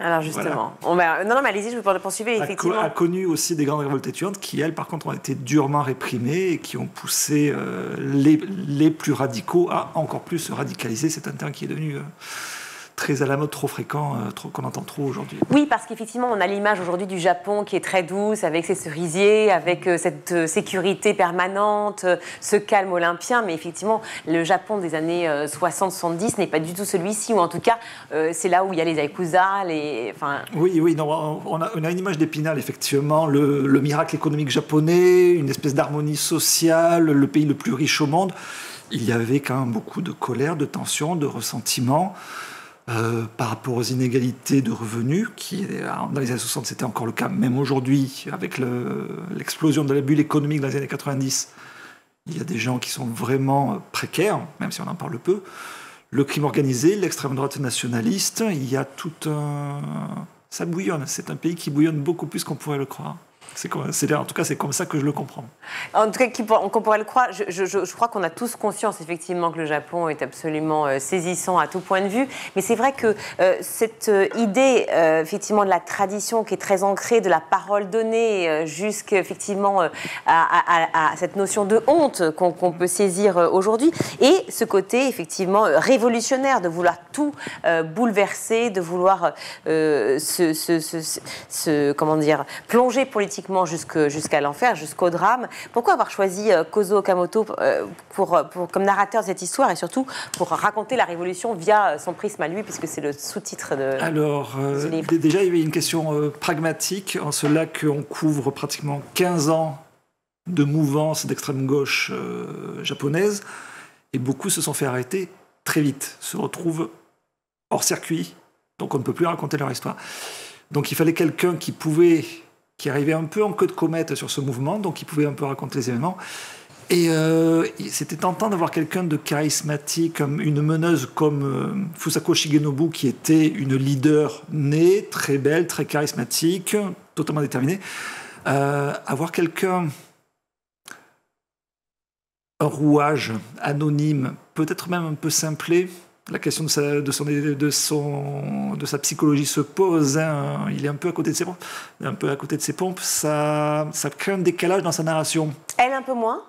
Alors justement, voilà. Non, mais allez-y, je vous poursuivre, effectivement. A connu aussi des grandes révoltes étudiantes qui, elles, par contre, ont été durement réprimées et qui ont poussé les plus radicaux à encore plus se radicaliser. C'est un terme qui est devenu très à la mode, trop fréquent, qu'on entend trop aujourd'hui. Oui, parce qu'effectivement, on a l'image aujourd'hui du Japon qui est très douce, avec ses cerisiers, avec cette sécurité permanente, ce calme olympien. Mais effectivement, le Japon des années 60-70 n'est pas du tout celui-ci, ou en tout cas, c'est là où il y a les yakuza, Oui, non, on a une image d'Épinal, effectivement, le miracle économique japonais, une espèce d'harmonie sociale, le pays le plus riche au monde. Il y avait quand même beaucoup de colère, de tension, de ressentiment. Par rapport aux inégalités de revenus, qui dans les années 60 c'était encore le cas, même aujourd'hui, avec l'explosion de la bulle économique dans les années 90, il y a des gens qui sont vraiment précaires, même si on en parle peu. Le crime organisé, l'extrême droite nationaliste, il y a ça bouillonne, c'est un pays qui bouillonne beaucoup plus qu'on pourrait le croire. En tout cas, c'est comme ça que je le comprends. En tout cas, qu'on pourrait le croire, je crois qu'on a tous conscience, effectivement, que le Japon est absolument saisissant à tout point de vue. Mais c'est vrai que cette idée, effectivement, de la tradition qui est très ancrée, de la parole donnée, jusqu'effectivement à cette notion de honte qu'on peut saisir aujourd'hui, et ce côté, effectivement, révolutionnaire, de vouloir tout bouleverser, de vouloir plonger politiquement jusqu'à l'enfer, jusqu'au drame. Pourquoi avoir choisi Kozo Okamoto comme narrateur de cette histoire, et surtout pour raconter la révolution via son prisme à lui, puisque c'est le sous-titre de ce livre? Déjà, il y avait une question pragmatique, en cela qu'on couvre pratiquement 15 ans de mouvances d'extrême gauche japonaise, et beaucoup se sont fait arrêter très vite, se retrouvent hors circuit, donc on ne peut plus raconter leur histoire. Donc il fallait quelqu'un qui arrivait un peu en queue de comète sur ce mouvement, donc qui pouvait un peu raconter les événements. Et c'était tentant d'avoir quelqu'un de charismatique, comme une meneuse comme Fusako Shigenobu, qui était une leader née, très belle, très charismatique, totalement déterminée. Avoir quelqu'un, un rouage anonyme, peut-être même un peu simplé. La question de sa psychologie se pose. Hein. Il est un peu à côté de ses pompes. Ça crée un décalage dans sa narration. Elle un peu moins.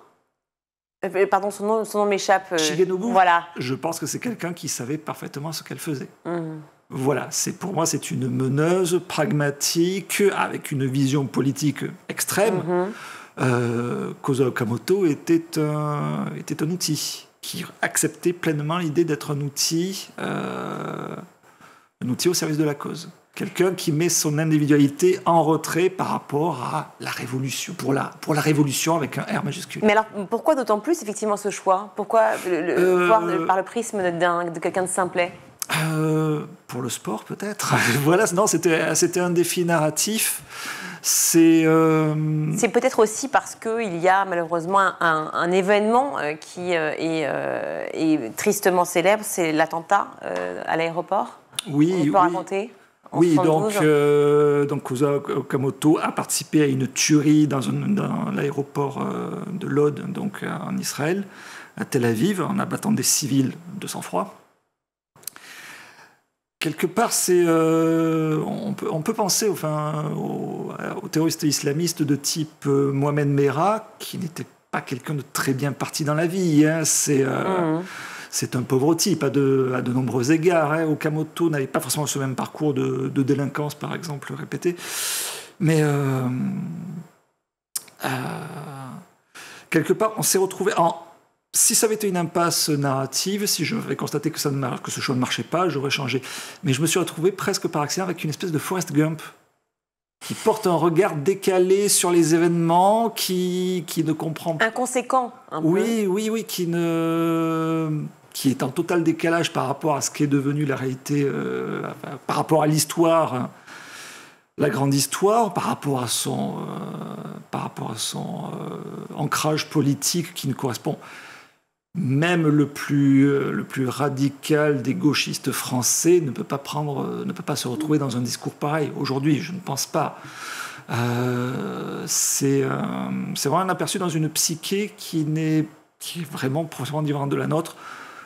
Pardon, son nom m'échappe. Shigenobu. Voilà. Je pense que c'est quelqu'un qui savait parfaitement ce qu'elle faisait. Voilà, pour moi, c'est une meneuse pragmatique, avec une vision politique extrême. Kozo Okamoto était un outil qui acceptait pleinement l'idée d'être un outil au service de la cause. Quelqu'un qui met son individualité en retrait par rapport à la révolution, pour la révolution avec un R majuscule. Mais alors, pourquoi d'autant plus, effectivement, ce choix ? Pourquoi voir par le prisme de quelqu'un de simplet ? Pour le sport, peut-être. Voilà, non, c'était un défi narratif. C'est peut-être aussi parce qu'il y a malheureusement un événement qui est tristement célèbre, c'est l'attentat à l'aéroport. Oui, on peut raconter. Oui, donc Kozo Okamoto a participé à une tuerie dans l'aéroport de Lod, donc en Israël, à Tel Aviv, en abattant des civils de sang-froid. Quelque part, on peut penser aux terroristes islamistes de type Mohamed Merah, qui n'était pas quelqu'un de très bien parti dans la vie. Hein. C'est un pauvre type à de nombreux égards. Hein. Okamoto n'avait pas forcément ce même parcours de délinquance, par exemple, répété. Mais quelque part, on s'est retrouvé... Si ça avait été une impasse narrative, si j'avais constaté que ce choix ne marchait pas, j'aurais changé. Mais je me suis retrouvé presque par accident avec une espèce de Forrest Gump qui porte un regard décalé sur les événements, qui ne comprend pas... Inconséquent, un peu. Oui, qui est en total décalage par rapport à ce qu'est devenu la réalité, par rapport à l'histoire, la grande histoire, par rapport à son ancrage politique qui ne correspond... Même le plus radical des gauchistes français ne peut pas se retrouver dans un discours pareil. Aujourd'hui, je ne pense pas. C'est vraiment un aperçu dans une psyché qui est vraiment profondément différente de la nôtre,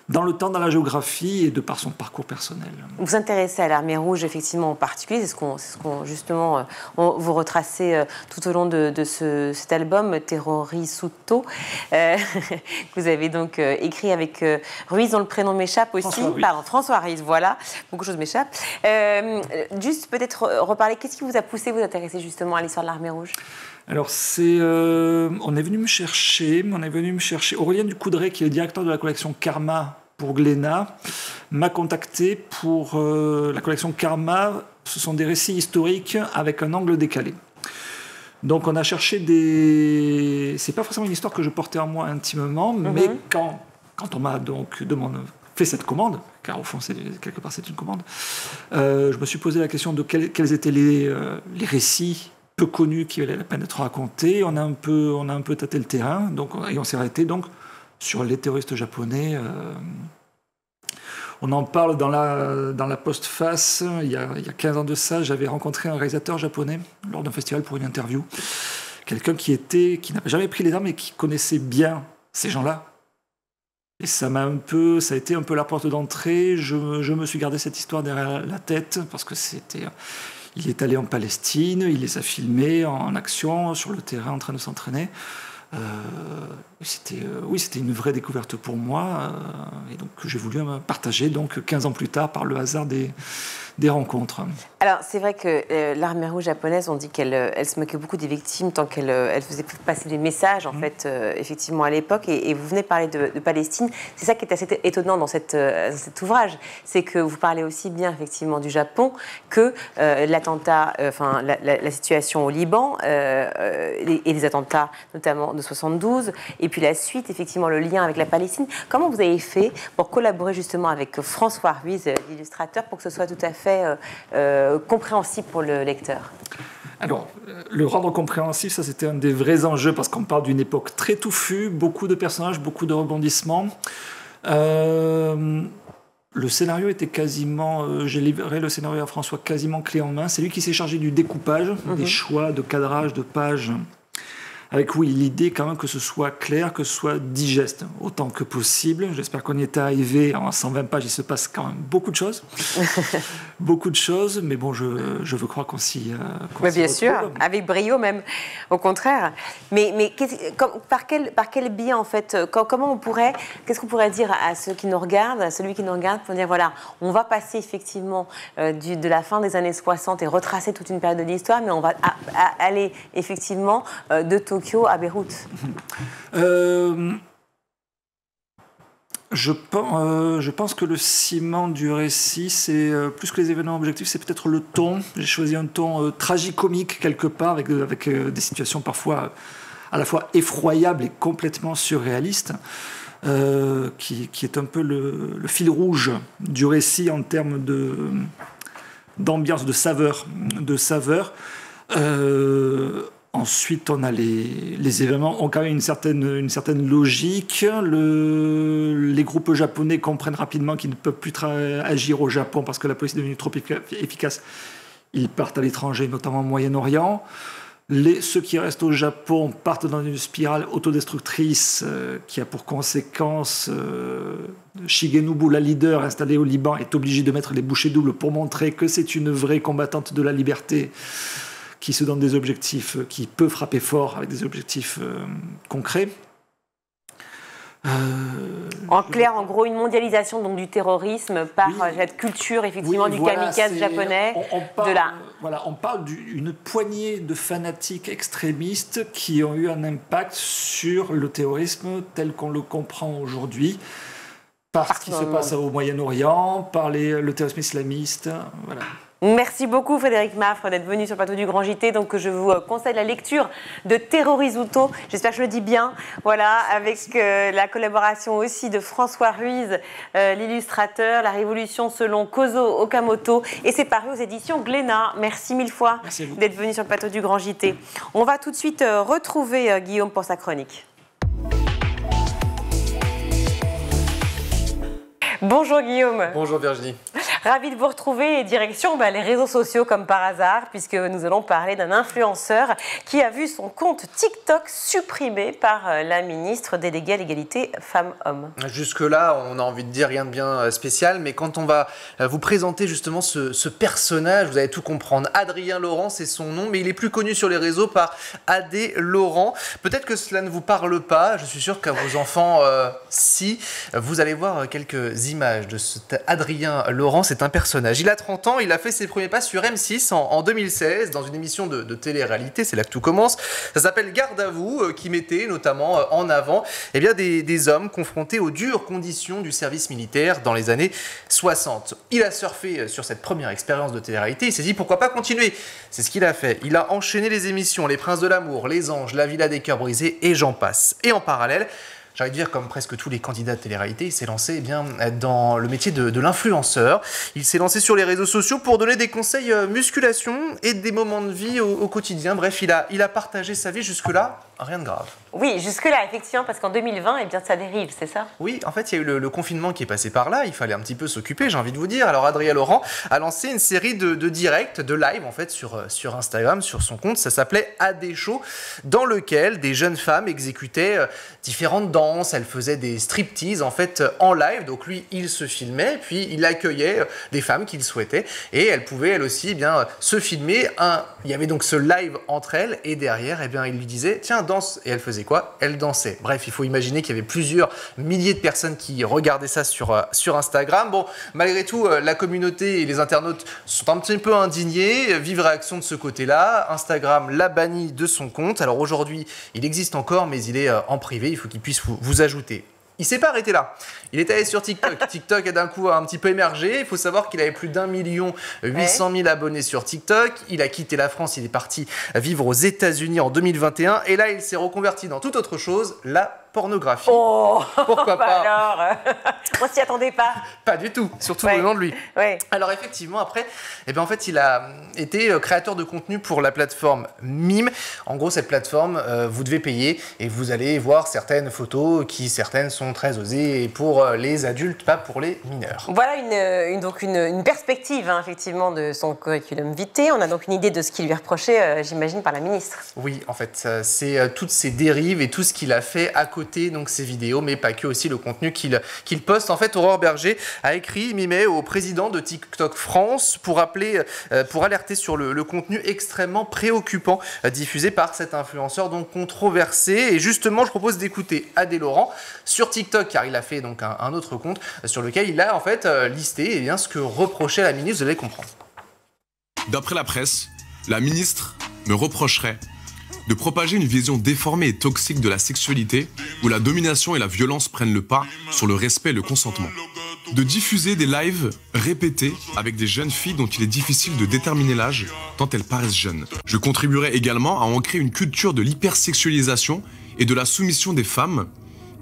dans le temps, dans la géographie et de par son parcours personnel. Vous vous intéressez à l'Armée rouge, effectivement, en particulier. C'est ce qu'on justement, vous retracez tout au long de cet album, Terrorisuto, que vous avez donc écrit avec Ruiz, dont le prénom m'échappe aussi. François Ruiz, voilà. Beaucoup de choses m'échappent. Juste peut-être reparler, qu'est-ce qui vous a poussé à vous intéresser justement à l'histoire de l'Armée rouge ? Alors, on est venu me chercher, Aurélien Ducoudray, qui est le directeur de la collection Karma pour Glénat, m'a contacté pour la collection Karma. Ce sont des récits historiques avec un angle décalé. Donc, on a cherché c'est pas forcément une histoire que je portais en moi intimement, mais quand on m'a donc fait cette commande, car au fond, quelque part, c'est une commande, je me suis posé la question de quels étaient les récits peu connus qui valait la peine d'être raconté. On a un peu tâté le terrain, et on s'est arrêté donc sur les terroristes japonais. On en parle dans la postface. Il y a 15 ans de ça, j'avais rencontré un réalisateur japonais lors d'un festival pour une interview. Quelqu'un qui n'avait jamais pris les armes et qui connaissait bien ces gens-là. Et ça a été un peu la porte d'entrée. Je me suis gardé cette histoire derrière la tête parce que il est allé en Palestine, il les a filmés en action, sur le terrain, en train de s'entraîner. C'était une vraie découverte pour moi. Et donc, j'ai voulu partager, 15 ans plus tard, par le hasard des des rencontres. Alors, c'est vrai que l'armée rouge japonaise, on dit qu'elle se moquait beaucoup des victimes tant qu'elle faisait passer des messages, en fait, effectivement, à l'époque. Et vous venez de parler de Palestine. C'est ça qui est assez étonnant dans cet ouvrage. C'est que vous parlez aussi bien, effectivement, du Japon que l'attentat, la situation au Liban et les attentats, notamment de 72. Et puis la suite, effectivement, le lien avec la Palestine. Comment vous avez fait pour collaborer, justement, avec François Ruiz, l'illustrateur, pour que ce soit tout à fait compréhensible pour le lecteur? Alors, le rendre compréhensible, ça c'était un des vrais enjeux parce qu'on parle d'une époque très touffue, beaucoup de personnages, beaucoup de rebondissements. Le scénario était quasiment, j'ai livré le scénario à François quasiment clé en main. C'est lui qui s'est chargé du découpage, des choix de cadrage, de pages. Avec, oui, l'idée quand même que ce soit clair, que ce soit digeste autant que possible. J'espère qu'on y est arrivé. En 120 pages, il se passe quand même beaucoup de choses. Beaucoup de choses, mais bon, je veux croire qu'on s'y mais bien sûr, avec brio même, au contraire. Mais par quel biais, en fait, qu'est-ce qu'on pourrait dire à ceux qui nous regardent, à celui qui nous regarde, pour dire, voilà, on va passer effectivement de la fin des années 60 et retracer toute une période de l'histoire, mais on va aller effectivement de Tokyo à Beyrouth. Je pense que le ciment du récit, c'est plus que les événements objectifs, c'est peut-être le ton. J'ai choisi un ton tragicomique quelque part, avec des situations parfois à la fois effroyables et complètement surréalistes, qui est un peu le fil rouge du récit en termes d'ambiance, de saveur. Ensuite, on a les événements ont quand même une certaine logique. Les groupes japonais comprennent rapidement qu'ils ne peuvent plus agir au Japon parce que la police est devenue trop efficace. Ils partent à l'étranger, notamment au Moyen-Orient. Ceux qui restent au Japon partent dans une spirale autodestructrice qui a pour conséquence Shigenobu, la leader installée au Liban, est obligée de mettre les bouchées doubles pour montrer que c'est une vraie combattante de la liberté qui se donne des objectifs, qui peut frapper fort avec des objectifs concrets. En clair, en gros, une mondialisation donc, du terrorisme par cette culture, effectivement, du kamikaze japonais. On parle d'une poignée de fanatiques extrémistes qui ont eu un impact sur le terrorisme tel qu'on le comprend aujourd'hui, par ce qui se passe au Moyen-Orient, par le terrorisme islamiste. Voilà. Merci beaucoup Frédéric Maffre d'être venu sur le plateau du Grand JT. Donc je vous conseille la lecture de Terrorizuto. J'espère que je le dis bien. Voilà, avec la collaboration aussi de François Ruiz, l'illustrateur, La Révolution selon Kozo Okamoto. Et c'est paru aux éditions Glénat. Merci mille fois d'être venu sur le plateau du Grand JT. On va tout de suite retrouver Guillaume pour sa chronique. Bonjour Guillaume. Bonjour Virginie. Ravi de vous retrouver et direction les réseaux sociaux comme par hasard, puisque nous allons parler d'un influenceur qui a vu son compte TikTok supprimé par la ministre déléguée à l'égalité femmes-hommes. Jusque-là, on a envie de dire rien de bien spécial, mais quand on va vous présenter justement ce personnage, vous allez tout comprendre. Adrien Laurent, c'est son nom, mais il est plus connu sur les réseaux par Adé Laurent. Peut-être que cela ne vous parle pas, je suis sûr qu'à vos enfants, si. Vous allez voir quelques images de cet Adrien Laurent. C'est un personnage. Il a 30 ans, il a fait ses premiers pas sur M6 en 2016 dans une émission de télé-réalité, c'est là que tout commence. Ça s'appelle Garde à vous, qui mettait notamment en avant des hommes confrontés aux dures conditions du service militaire dans les années 60. Il a surfé sur cette première expérience de télé-réalité, il s'est dit pourquoi pas continuer. C'est ce qu'il a fait. Il a enchaîné les émissions Les Princes de l'amour, Les Anges, La Villa des cœurs brisés et j'en passe. Et en parallèle, j'ai envie de dire, comme presque tous les candidats de télé-réalité, il s'est lancé dans le métier de l'influenceur. Il s'est lancé sur les réseaux sociaux pour donner des conseils musculation et des moments de vie au quotidien. Bref, il a partagé sa vie jusque-là, rien de grave. Oui, jusque-là, effectivement, parce qu'en 2020, ça dérive, c'est ça? Oui, en fait, il y a eu le confinement qui est passé par là. Il fallait un petit peu s'occuper, j'ai envie de vous dire. Alors, Adrien Laurent a lancé une série de directs, de live, en fait, sur Instagram, sur son compte. Ça s'appelait AD Show, dans lequel des jeunes femmes exécutaient différentes danses. Elles faisaient des striptease, en fait, en live. Donc, lui, il se filmait, puis il accueillait des femmes qu'il souhaitait. Et elles pouvaient, elles aussi, se filmer. Il y avait donc ce live entre elles. Et derrière, il lui disait, tiens, danse. Et elle faisait quoi? Elle dansait. Bref, il faut imaginer qu'il y avait plusieurs milliers de personnes qui regardaient ça sur Instagram. Bon, malgré tout, la communauté et les internautes sont un petit peu indignés. Vive réaction de ce côté-là. Instagram l'a banni de son compte. Alors aujourd'hui, il existe encore, mais il est en privé. Il faut qu'il puisse vous ajouter. Il ne s'est pas arrêté là. Il est allé sur TikTok. TikTok a d'un coup un petit peu émergé. Il faut savoir qu'il avait plus d'1 800 000 abonnés sur TikTok. Il a quitté la France. Il est parti vivre aux États-Unis en 2021. Et là, il s'est reconverti dans toute autre chose, la pornographie. Oh, pourquoi pas? Alors, on s'y attendait pas. Pas du tout, surtout venant de lui. Ouais. Alors effectivement, après, en fait, il a été créateur de contenu pour la plateforme Mime. En gros, cette plateforme, vous devez payer et vous allez voir certaines photos qui, certaines, sont très osées pour les adultes, pas pour les mineurs. Voilà une perspective, hein, effectivement, de son curriculum vitae. On a donc une idée de ce qui lui est reproché, j'imagine, par la ministre. Oui, en fait, c'est toutes ces dérives et tout ce qu'il a fait à côté, donc ses vidéos, mais pas que, aussi le contenu qu'il poste. En fait, Aurore Berger a écrit mi-mai au président de TikTok France pour alerter sur le contenu extrêmement préoccupant diffusé par cet influenceur donc controversé. Et justement, je propose d'écouter Adé Laurent sur TikTok, car il a fait donc un autre compte sur lequel il a en fait listé ce que reprochait la ministre. Vous allez comprendre. D'après la presse, la ministre me reprocherait de propager une vision déformée et toxique de la sexualité où la domination et la violence prennent le pas sur le respect et le consentement. De diffuser des lives répétés avec des jeunes filles dont il est difficile de déterminer l'âge tant elles paraissent jeunes. Je contribuerai également à ancrer une culture de l'hypersexualisation et de la soumission des femmes,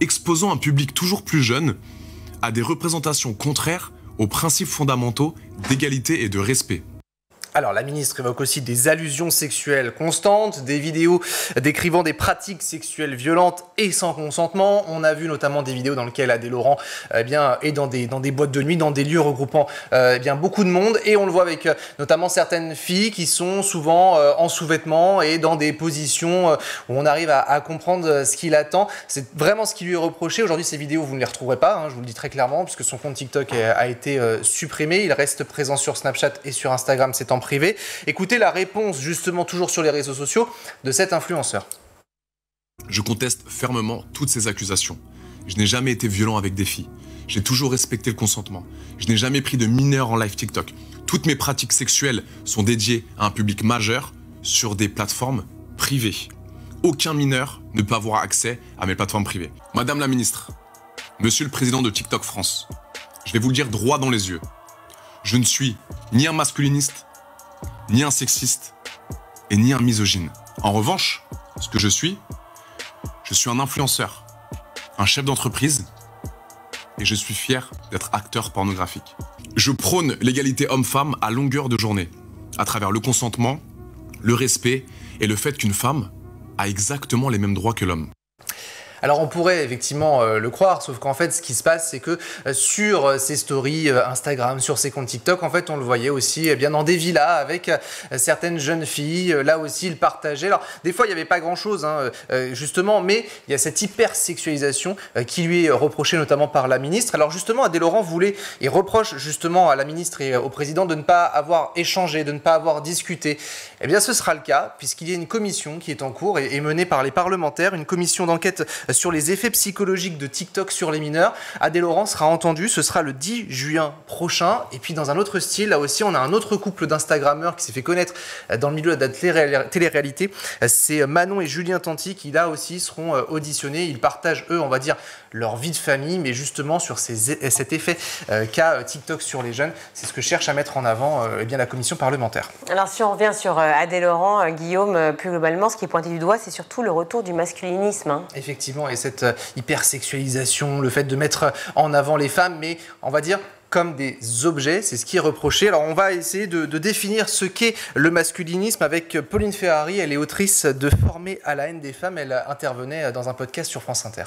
exposant un public toujours plus jeune à des représentations contraires aux principes fondamentaux d'égalité et de respect. Alors, la ministre évoque aussi des allusions sexuelles constantes, des vidéos décrivant des pratiques sexuelles violentes et sans consentement. On a vu notamment des vidéos dans lesquelles Adé Laurent est dans des boîtes de nuit, dans des lieux regroupant beaucoup de monde. Et on le voit avec notamment certaines filles qui sont souvent en sous-vêtements et dans des positions où on arrive à comprendre ce qu'il attend. C'est vraiment ce qui lui est reproché. Aujourd'hui, ces vidéos, vous ne les retrouverez pas, hein, je vous le dis très clairement, puisque son compte TikTok a été supprimé. Il reste présent sur Snapchat et sur Instagram, c'est en privé. Écoutez la réponse, justement, toujours sur les réseaux sociaux, de cet influenceur. Je conteste fermement toutes ces accusations. Je n'ai jamais été violent avec des filles. J'ai toujours respecté le consentement. Je n'ai jamais pris de mineurs en live TikTok. Toutes mes pratiques sexuelles sont dédiées à un public majeur sur des plateformes privées. Aucun mineur ne peut avoir accès à mes plateformes privées. Madame la ministre, Monsieur le président de TikTok France, je vais vous le dire droit dans les yeux. Je ne suis ni un masculiniste, ni un sexiste et ni un misogyne. En revanche, ce que je suis un influenceur, un chef d'entreprise et je suis fier d'être acteur pornographique. Je prône l'égalité homme-femme à longueur de journée, à travers le consentement, le respect et le fait qu'une femme a exactement les mêmes droits que l'homme. Alors on pourrait effectivement le croire, sauf qu'en fait ce qui se passe c'est que sur ses stories Instagram, sur ses comptes TikTok, en fait on le voyait aussi dans des villas avec certaines jeunes filles. Là aussi il partageait. Alors des fois il n'y avait pas grand chose justement, mais il y a cette hypersexualisation qui lui est reprochée notamment par la ministre. Alors justement Adé Laurent voulait et reproche justement à la ministre et au président de ne pas avoir échangé, de ne pas avoir discuté. Eh bien ce sera le cas puisqu'il y a une commission qui est en cours et menée par les parlementaires, une commission d'enquête sur les effets psychologiques de TikTok sur les mineurs. Adé Laurent sera entendu, ce sera le 10 juin prochain. Et puis dans un autre style, là aussi, on a un autre couple d'Instagrammeurs qui s'est fait connaître dans le milieu de la télé-réalité. C'est Manon et Julien Tanti qui là aussi seront auditionnés. Ils partagent, eux, on va dire, leur vie de famille, mais justement sur cet effet qu'a TikTok sur les jeunes. C'est ce que cherche à mettre en avant la commission parlementaire. Alors si on revient sur Adé Laurent, Guillaume, plus globalement, ce qui est pointé du doigt, c'est surtout le retour du masculinisme. Hein. Effectivement, et cette hypersexualisation, le fait de mettre en avant les femmes, mais on va dire comme des objets, c'est ce qui est reproché. Alors on va essayer de définir ce qu'est le masculinisme avec Pauline Ferrari. Elle est autrice de Formée à la haine des femmes. Elle intervenait dans un podcast sur France Inter.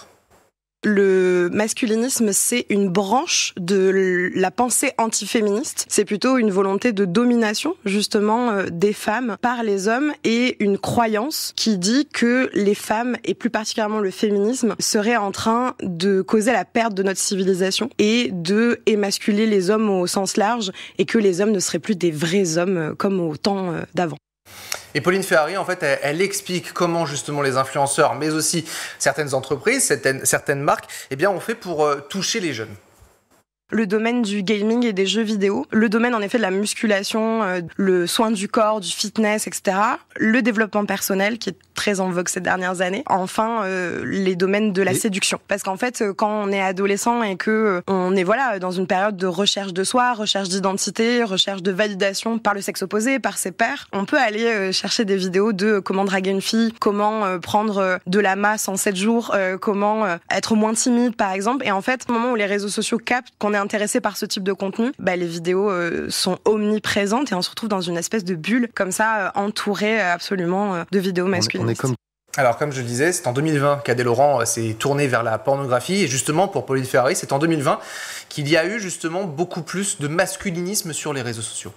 Le masculinisme, c'est une branche de la pensée antiféministe. C'est plutôt une volonté de domination, justement, des femmes par les hommes et une croyance qui dit que les femmes, et plus particulièrement le féminisme, seraient en train de causer la perte de notre civilisation et de émasculer les hommes au sens large et que les hommes ne seraient plus des vrais hommes comme au temps d'avant. Et Pauline Ferrari, en fait, elle explique comment justement les influenceurs, mais aussi certaines entreprises, certaines marques, eh bien, ont fait pour toucher les jeunes. Le domaine du gaming et des jeux vidéo, le domaine en effet de la musculation, le soin du corps, du fitness, etc. Le développement personnel qui est très en vogue ces dernières années. Enfin, les domaines de la séduction. Parce qu'en fait, quand on est adolescent et que on est dans une période de recherche de soi, recherche d'identité, recherche de validation par le sexe opposé, par ses pairs, on peut aller chercher des vidéos de comment draguer une fille, comment prendre de la masse en 7 jours, comment être moins timide par exemple. Et en fait, au moment où les réseaux sociaux captent qu'on est intéressé par ce type de contenu, les vidéos sont omniprésentes et on se retrouve dans une espèce de bulle comme ça, entourée absolument de vidéos masculines. Alors, comme je le disais, c'est en 2020 qu'Adé Laurent s'est tourné vers la pornographie. Et justement, pour Pauline Ferrari, c'est en 2020 qu'il y a eu justement beaucoup plus de masculinisme sur les réseaux sociaux.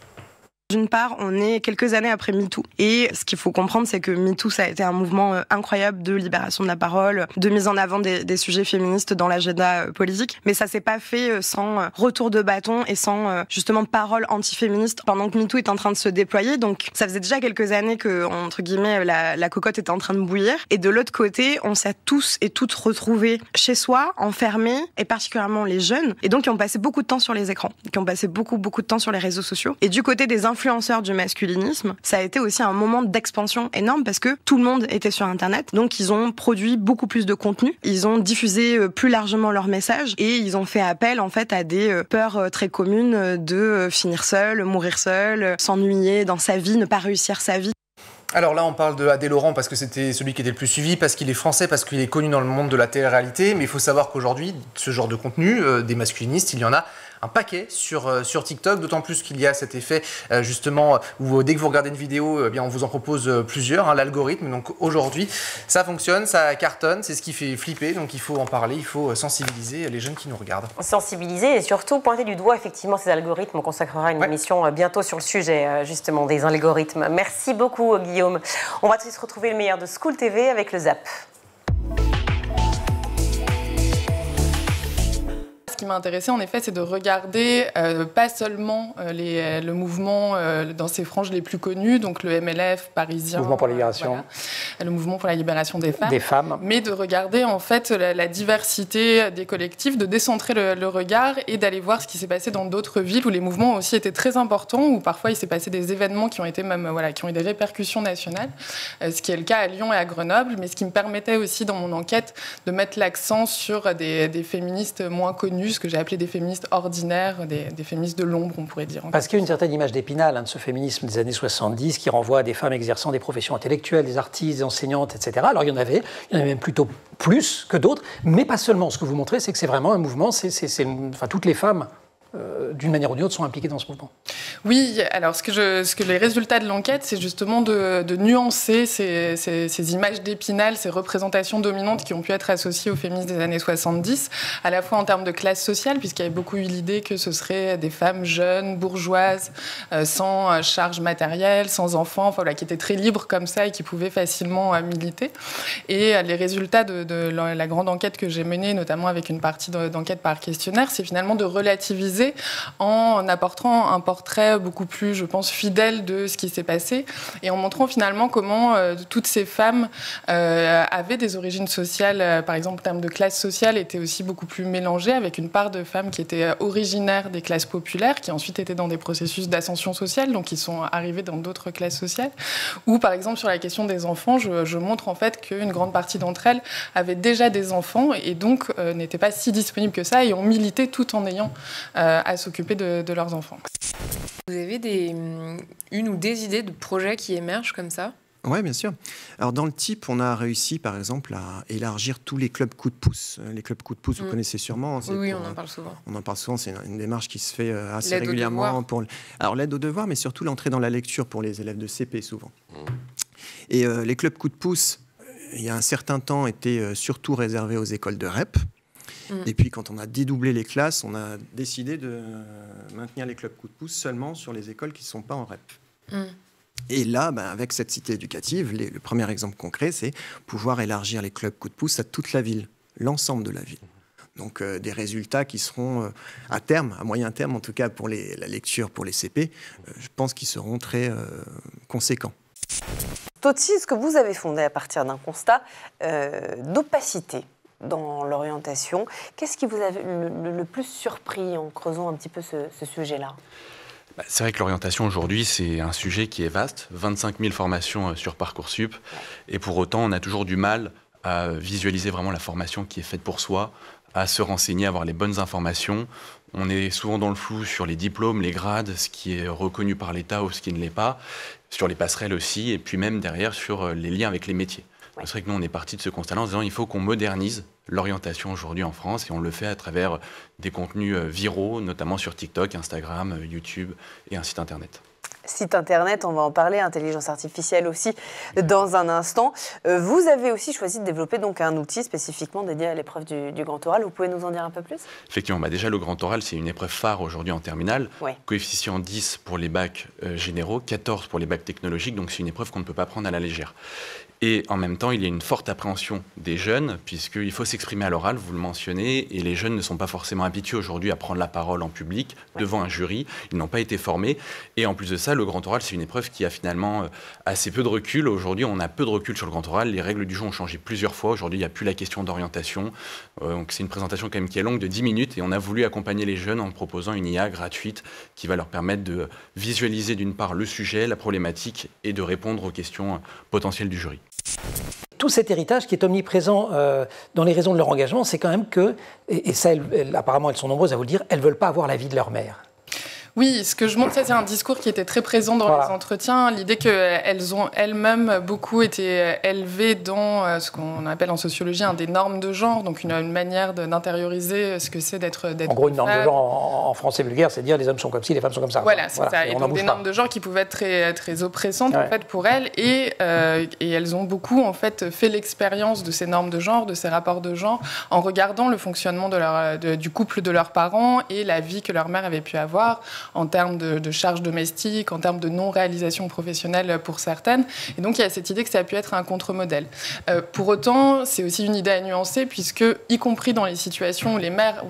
D'une part, on est quelques années après MeToo. Et ce qu'il faut comprendre, c'est que MeToo, ça a été un mouvement incroyable de libération de la parole, de mise en avant des sujets féministes dans l'agenda politique. Mais ça s'est pas fait sans retour de bâton et sans justement parole antiféministe pendant que MeToo est en train de se déployer. Donc ça faisait déjà quelques années que, entre guillemets, la cocotte était en train de bouillir. Et de l'autre côté, on s'est tous et toutes retrouvés chez soi, enfermés, et particulièrement les jeunes. Et donc, qui ont passé beaucoup de temps sur les écrans, qui ont passé beaucoup de temps sur les réseaux sociaux. Et du côté des influenceurs du masculinisme, ça a été aussi un moment d'expansion énorme parce que tout le monde était sur Internet. Donc, ils ont produit beaucoup plus de contenu. Ils ont diffusé plus largement leurs messages et ils ont fait appel, en fait, à des peurs très communes de finir seul, mourir seul, s'ennuyer dans sa vie, ne pas réussir sa vie. Alors là, on parle de Adé Laurent parce que c'était celui qui était le plus suivi, parce qu'il est français, parce qu'il est connu dans le monde de la télé-réalité. Mais il faut savoir qu'aujourd'hui, ce genre de contenu, des masculinistes, il y en a un paquet sur TikTok, d'autant plus qu'il y a cet effet justement où dès que vous regardez une vidéo, eh bien, on vous en propose plusieurs, l'algorithme. Donc aujourd'hui, ça fonctionne, ça cartonne, c'est ce qui fait flipper. Donc il faut en parler, il faut sensibiliser les jeunes qui nous regardent. Sensibiliser et surtout pointer du doigt effectivement ces algorithmes. On consacrera une émission bientôt sur le sujet justement des algorithmes. Merci beaucoup Guillaume. On va tout de suite retrouver le meilleur de School TV avec le Zap. Ce qui m'a intéressé, en effet, c'est de regarder pas seulement le mouvement dans ses franges les plus connues, donc le MLF parisien, mouvement pour la libération, le mouvement pour la libération des femmes, mais de regarder en fait la diversité des collectifs, de décentrer le regard et d'aller voir ce qui s'est passé dans d'autres villes où les mouvements ont aussi été très importants, où parfois il s'est passé des événements qui ont été même qui ont eu des répercussions nationales, ce qui est le cas à Lyon et à Grenoble, mais ce qui me permettait aussi dans mon enquête de mettre l'accent sur des féministes moins connus, ce que j'ai appelé des féministes ordinaires, des féministes de l'ombre, on pourrait dire. Parce qu'il y a une certaine image d'Épinal de ce féminisme des années 70 qui renvoie à des femmes exerçant des professions intellectuelles, des artistes, des enseignantes, etc. Alors il y en avait même plutôt plus que d'autres, mais pas seulement. Ce que vous montrez, c'est que c'est vraiment un mouvement, toutes les femmes d'une manière ou d'une autre, sont impliqués dans ce mouvement. Oui, alors ce que les résultats de l'enquête, c'est justement de nuancer ces images d'Épinal, ces représentations dominantes qui ont pu être associées aux féministes des années 70, à la fois en termes de classe sociale, puisqu'il y avait beaucoup eu l'idée que ce seraient des femmes jeunes, bourgeoises, sans charge matérielle, sans enfants, qui étaient très libres comme ça et qui pouvaient facilement militer. Et les résultats de la grande enquête que j'ai menée, notamment avec une partie d'enquête par questionnaire, c'est finalement de relativiser en apportant un portrait beaucoup plus, je pense, fidèle de ce qui s'est passé et en montrant finalement comment toutes ces femmes avaient des origines sociales, par exemple en termes de classe sociale, étaient aussi beaucoup plus mélangées, avec une part de femmes qui étaient originaires des classes populaires, qui ensuite étaient dans des processus d'ascension sociale, donc qui sont arrivées dans d'autres classes sociales. Ou par exemple sur la question des enfants, je montre en fait qu'une grande partie d'entre elles avaient déjà des enfants et donc n'étaient pas si disponibles que ça et ont milité tout en ayant à s'occuper de leurs enfants. Vous avez une ou des idées de projets qui émergent comme ça ? Oui, bien sûr. Alors, dans le type, on a réussi, par exemple, à élargir tous les clubs coup de pouce. Les clubs coup de pouce, vous connaissez sûrement. Oui, on en parle souvent. On en parle souvent, c'est une démarche qui se fait assez régulièrement. Alors, l'aide aux devoirs, mais surtout l'entrée dans la lecture pour les élèves de CP, souvent. Et les clubs coup de pouce, il y a un certain temps, étaient surtout réservés aux écoles de REP. Et puis, quand on a dédoublé les classes, on a décidé de maintenir les clubs coup de pouce seulement sur les écoles qui ne sont pas en REP. Et là, avec cette cité éducative, le premier exemple concret, c'est pouvoir élargir les clubs coup de pouce à toute la ville, l'ensemble de la ville. Donc, des résultats qui seront, à terme, à moyen terme, en tout cas pour la lecture pour les CP, je pense qu'ils seront très conséquents. Toti, ce que vous avez fondé à partir d'un constat d'opacité dans l'orientation, qu'est-ce qui vous a le plus surpris en creusant un petit peu ce sujet-là ? C'est vrai que l'orientation aujourd'hui, c'est un sujet qui est vaste, 25 000 formations sur Parcoursup, et pour autant, on a toujours du mal à visualiser vraiment la formation qui est faite pour soi, à se renseigner, à avoir les bonnes informations. On est souvent dans le flou sur les diplômes, les grades, ce qui est reconnu par l'État ou ce qui ne l'est pas, sur les passerelles aussi, et puis même derrière sur les liens avec les métiers. C'est vrai que nous, on est parti de ce constat-là en disant qu'il faut qu'on modernise l'orientation aujourd'hui en France, et on le fait à travers des contenus viraux, notamment sur TikTok, Instagram, YouTube et un site internet. Site internet, on va en parler, intelligence artificielle aussi dans un instant. Vous avez aussi choisi de développer donc un outil spécifiquement dédié à l'épreuve du grand oral. Vous pouvez nous en dire un peu plus ? Effectivement, déjà le grand oral, c'est une épreuve phare aujourd'hui en terminale. Ouais. Coefficient 10 pour les bacs généraux, 14 pour les bacs technologiques, donc c'est une épreuve qu'on ne peut pas prendre à la légère. Et en même temps, il y a une forte appréhension des jeunes, puisqu'il faut s'exprimer à l'oral, vous le mentionnez, et les jeunes ne sont pas forcément habitués aujourd'hui à prendre la parole en public, devant un jury, ils n'ont pas été formés. Et en plus de ça, le grand oral, c'est une épreuve qui a finalement assez peu de recul. Aujourd'hui, on a peu de recul sur le grand oral, les règles du jeu ont changé plusieurs fois. Aujourd'hui, il n'y a plus la question d'orientation. Donc c'est une présentation quand même qui est longue de 10 minutes, et on a voulu accompagner les jeunes en proposant une IA gratuite qui va leur permettre de visualiser d'une part le sujet, la problématique, et de répondre aux questions potentielles du jury. Tout cet héritage qui est omniprésent dans les raisons de leur engagement, c'est quand même que, et ça, apparemment elles sont nombreuses à vous le dire, elles ne veulent pas avoir l'avis de leur mère. Oui, ce que je montre, c'est un discours qui était très présent dans les entretiens. L'idée qu'elles ont elles-mêmes beaucoup été élevées dans ce qu'on appelle en sociologie des normes de genre, donc une manière d'intérioriser ce que c'est d'être en gros, une norme de genre en français vulgaire, c'est dire les hommes sont comme ci, les femmes sont comme ça. Voilà, c'est ça. Et donc des normes de genre qui pouvaient être très, très oppressantes en fait, pour elles. Et elles ont beaucoup en fait, fait l'expérience de ces normes de genre, de ces rapports de genre, en regardant le fonctionnement du couple de leurs parents et la vie que leur mère avait pu avoir, en termes de charges domestiques, en termes de non-réalisation professionnelle pour certaines. Et donc, il y a cette idée que ça a pu être un contre-modèle. Pour autant, c'est aussi une idée à nuancer, puisque, y compris dans les situations où les mères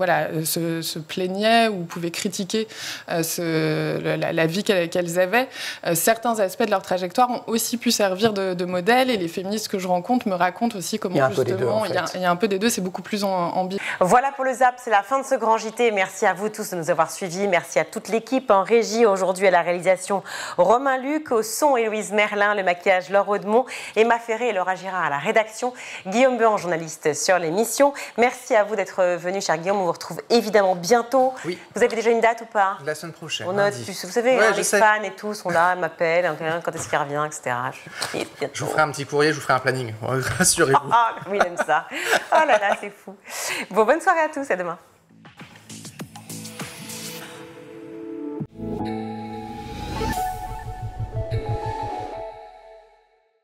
se plaignaient ou pouvaient critiquer la vie qu'elles avaient, certains aspects de leur trajectoire ont aussi pu servir de modèle. Et les féministes que je rencontre me racontent aussi comment, justement, il y a un peu des deux, c'est beaucoup plus ambigu. Voilà pour le ZAP, c'est la fin de ce grand JT. Merci à vous tous de nous avoir suivis. Merci à toute l'équipe en régie aujourd'hui, à la réalisation Romain Luc, au son Héloïse Merlin, le maquillage Laure Audemont, Emma Ferré et Laura Girard à la rédaction, Guillaume Behan, journaliste sur l'émission. Merci à vous d'être venu, cher Guillaume. On vous retrouve évidemment bientôt. Oui. Vous avez déjà une date ou pas ? La semaine prochaine. On note, vous savez, les fans et tout sont là, m'appellent, quand est-ce qu'il revient, etc. Je vous ferai un petit courrier, je vous ferai un planning. Rassurez-vous. Ah, oui, il aime ça. Oh là là, c'est fou. Bon, bonne soirée à tous, à demain.